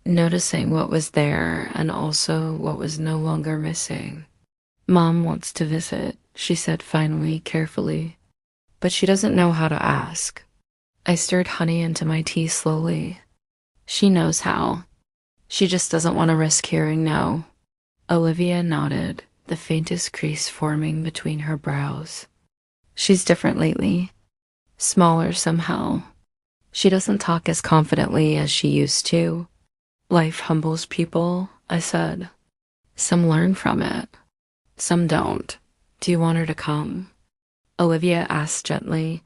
noticing what was there and also what was no longer missing. "Mom wants to visit," she said finally, carefully. "But she doesn't know how to ask." I stirred honey into my tea slowly. "She knows how. She just doesn't want to risk hearing no." Olivia nodded, the faintest crease forming between her brows. "She's different lately. Smaller somehow. She doesn't talk as confidently as she used to." "Life humbles people," I said. "Some learn from it. Some don't. Do you want her to come?" Olivia asked gently.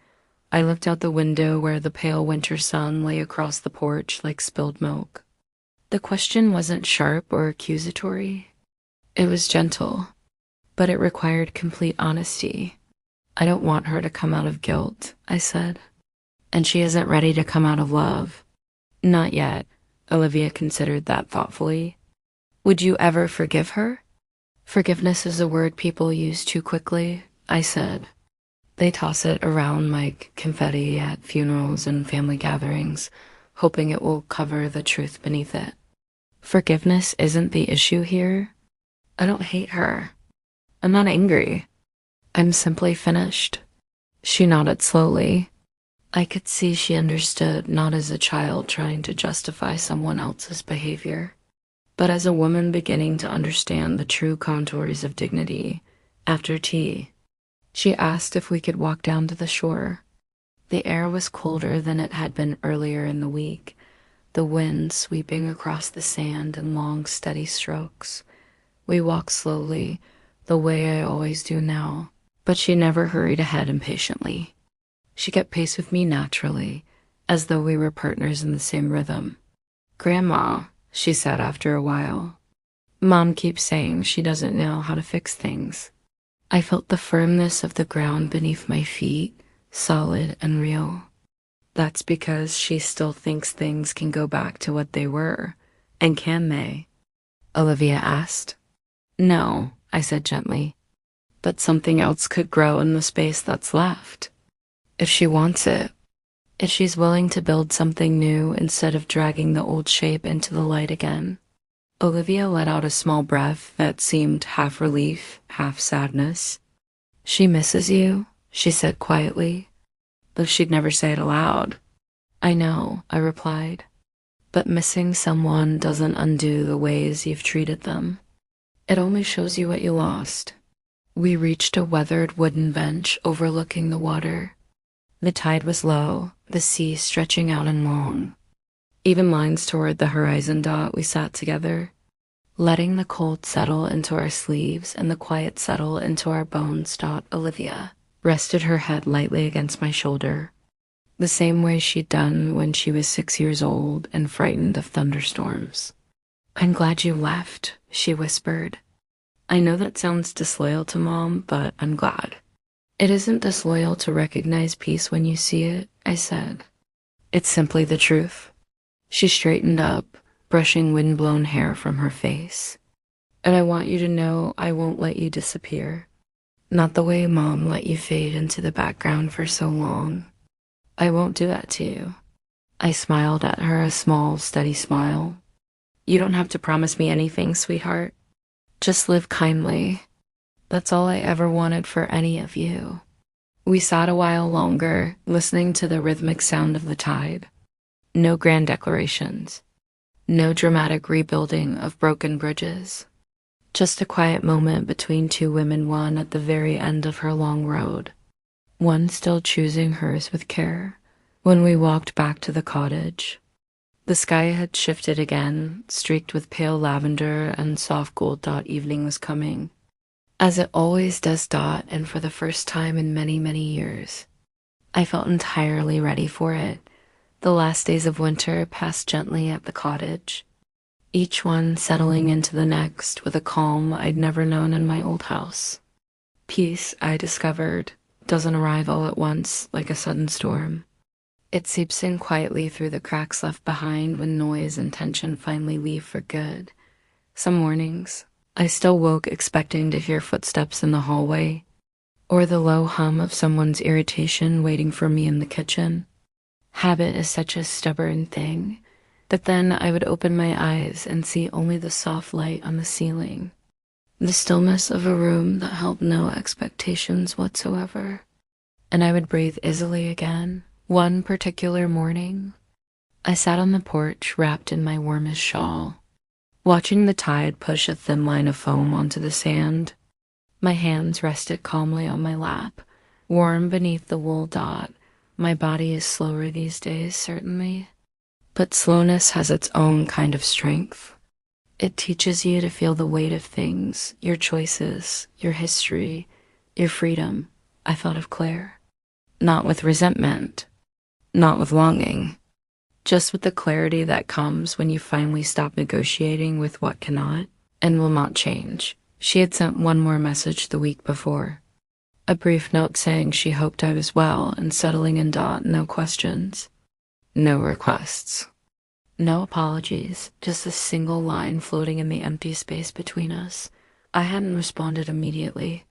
I looked out the window where the pale winter sun lay across the porch like spilled milk. The question wasn't sharp or accusatory. It was gentle, but it required complete honesty. "I don't want her to come out of guilt," I said. "And she isn't ready to come out of love." "Not yet." Olivia considered that thoughtfully. "Would you ever forgive her?" "Forgiveness is a word people use too quickly," I said. They toss it around like confetti at funerals and family gatherings, hoping it will cover the truth beneath it. Forgiveness isn't the issue here. I don't hate her. I'm not angry. I'm simply finished. She nodded slowly. I could see she understood, not as a child trying to justify someone else's behavior, but as a woman beginning to understand the true contours of dignity. After tea, she asked if we could walk down to the shore. The air was colder than it had been earlier in the week, the wind sweeping across the sand in long, steady strokes. We walked slowly, the way I always do now, but she never hurried ahead impatiently. She kept pace with me naturally, as though we were partners in the same rhythm. "Grandma," she said after a while, "Mom keeps saying she doesn't know how to fix things." I felt the firmness of the ground beneath my feet, solid and real. That's because she still thinks things can go back to what they were. And can they? Olivia asked. No, I said gently. But something else could grow in the space that's left. If she wants it. If she's willing to build something new instead of dragging the old shape into the light again. Olivia let out a small breath that seemed half relief, half sadness. She misses you, she said quietly, though she'd never say it aloud. I know, I replied, but missing someone doesn't undo the ways you've treated them. It only shows you what you lost. We reached a weathered wooden bench overlooking the water. The tide was low, the sea stretching out and long. Even lines toward the horizon dot, we sat together, letting the cold settle into our sleeves and the quiet settle into our bones. Olivia rested her head lightly against my shoulder, the same way she'd done when she was 6 years old and frightened of thunderstorms. I'm glad you left, she whispered. I know that sounds disloyal to Mom, but I'm glad. It isn't disloyal to recognize peace when you see it, I said. It's simply the truth. She straightened up, brushing wind-blown hair from her face. And I want you to know I won't let you disappear. Not the way Mom let you fade into the background for so long. I won't do that to you. I smiled at her, a small, steady smile. You don't have to promise me anything, sweetheart. Just live kindly. That's all I ever wanted for any of you. We sat a while longer, listening to the rhythmic sound of the tide. No grand declarations. No dramatic rebuilding of broken bridges. Just a quiet moment between two women, one at the very end of her long road, one still choosing hers with care. When we walked back to the cottage, the sky had shifted again, streaked with pale lavender and soft gold. Evening was coming, as it always does. And for the first time in many, many years, I felt entirely ready for it. The last days of winter passed gently at the cottage, each one settling into the next with a calm I'd never known in my old house. Peace, I discovered, doesn't arrive all at once like a sudden storm. It seeps in quietly through the cracks left behind when noise and tension finally leave for good. Some mornings, I still woke expecting to hear footsteps in the hallway, or the low hum of someone's irritation waiting for me in the kitchen. Habit is such a stubborn thing that then I would open my eyes and see only the soft light on the ceiling, the stillness of a room that held no expectations whatsoever, and I would breathe easily again. One particular morning, I sat on the porch wrapped in my warmest shawl, watching the tide push a thin line of foam onto the sand. My hands rested calmly on my lap, warm beneath the wool. My body is slower these days, certainly, but slowness has its own kind of strength. It teaches you to feel the weight of things, your choices, your history, your freedom. I thought of Claire. Not with resentment, not with longing, just with the clarity that comes when you finally stop negotiating with what cannot and will not change. She had sent one more message the week before. A brief note saying she hoped I was well and settling in. No questions. No requests. No apologies, just a single line floating in the empty space between us. I hadn't responded immediately.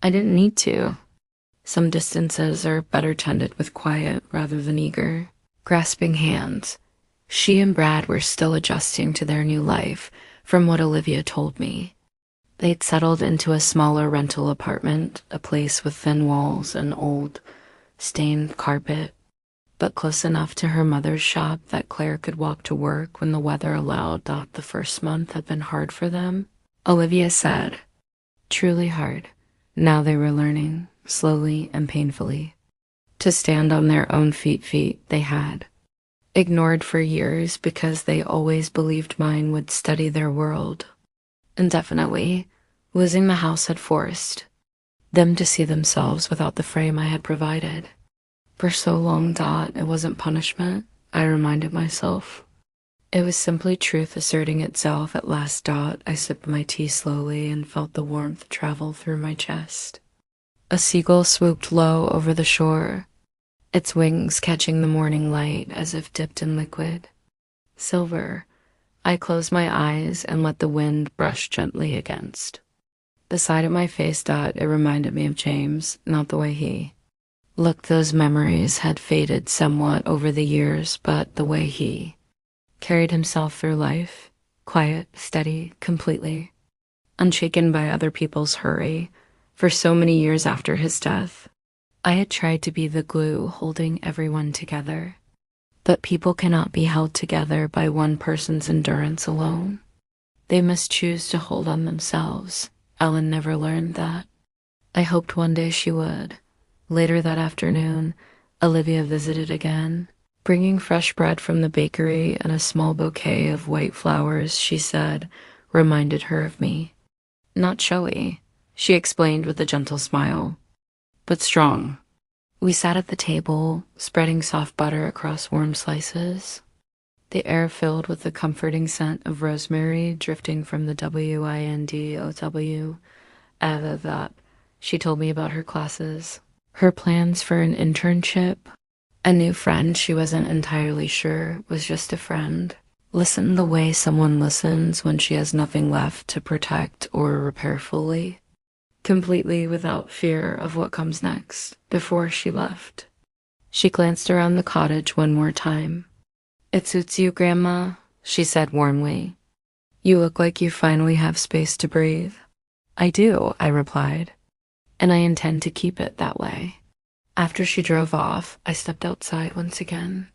I didn't need to. Some distances are better tended with quiet rather than eager, grasping hands. She and Brad were still adjusting to their new life, from what Olivia told me. They'd settled into a smaller rental apartment, a place with thin walls and old, stained carpet, but close enough to her mother's shop that Claire could walk to work when the weather allowed. The first month had been hard for them, Olivia said. Truly hard. Now they were learning, slowly and painfully, to stand on their own feet they had. Ignored for years because they always believed mine would study their world. Indefinitely, losing the house had forced them to see themselves without the frame I had provided. For so long, it wasn't punishment, I reminded myself. It was simply truth asserting itself at last. I sipped my tea slowly and felt the warmth travel through my chest. A seagull swooped low over the shore, its wings catching the morning light as if dipped in liquid. Silver. I closed my eyes and let the wind brush gently against the side of my face. It reminded me of James, not the way he looked. Those memories had faded somewhat over the years, but the way he carried himself through life, quiet, steady, completely unshaken by other people's hurry, for so many years after his death. I had tried to be the glue holding everyone together, but people cannot be held together by one person's endurance alone. They must choose to hold on themselves. Ellen never learned that. I hoped one day she would. Later that afternoon, Olivia visited again, bringing fresh bread from the bakery and a small bouquet of white flowers. She said, reminded her of me. Not showy, she explained with a gentle smile, but strong. We sat at the table, spreading soft butter across warm slices, the air filled with the comforting scent of rosemary drifting from the window. That she told me about her classes, her plans for an internship, a new friend she wasn't entirely sure was just a friend. Listen the way someone listens when she has nothing left to protect or repair fully, completely without fear of what comes next. Before she left, she glanced around the cottage one more time. It suits you, Grandma, she said warmly. You look like you finally have space to breathe. I do, I replied, and I intend to keep it that way. After she drove off, I stepped outside once again.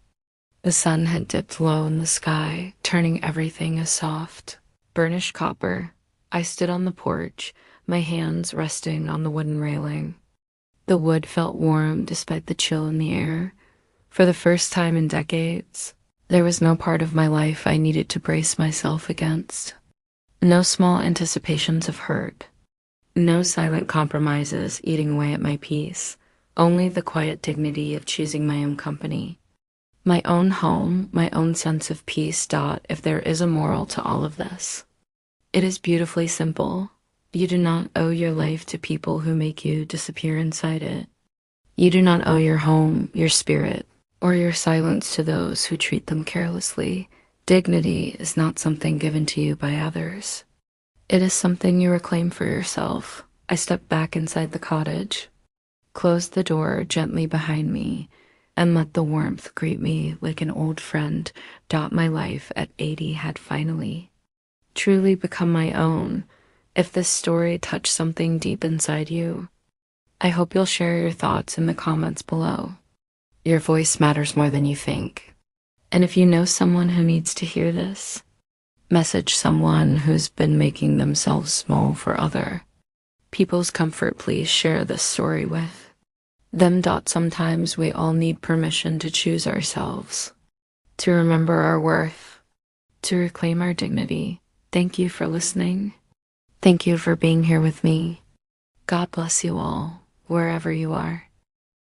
The sun had dipped low in the sky, turning everything a soft, burnished copper. I stood on the porch, my hands resting on the wooden railing. The wood felt warm despite the chill in the air. For the first time in decades, there was no part of my life I needed to brace myself against. No small anticipations of hurt. No silent compromises eating away at my peace. Only the quiet dignity of choosing my own company. My own home, my own sense of peace. If there is a moral to all of this, it is beautifully simple. You do not owe your life to people who make you disappear inside it. You do not owe your home, your spirit, or your silence to those who treat them carelessly. Dignity is not something given to you by others. It is something you reclaim for yourself. I stepped back inside the cottage, closed the door gently behind me, and let the warmth greet me like an old friend. My life at 80 had finally, truly become my own. If this story touched something deep inside you, I hope you'll share your thoughts in the comments below. Your voice matters more than you think. And if you know someone who needs to hear this, message someone who's been making themselves small for other people's comfort. Please share this story with them. Sometimes we all need permission to choose ourselves, to remember our worth, to reclaim our dignity. Thank you for listening. Thank you for being here with me. God bless you all, wherever you are.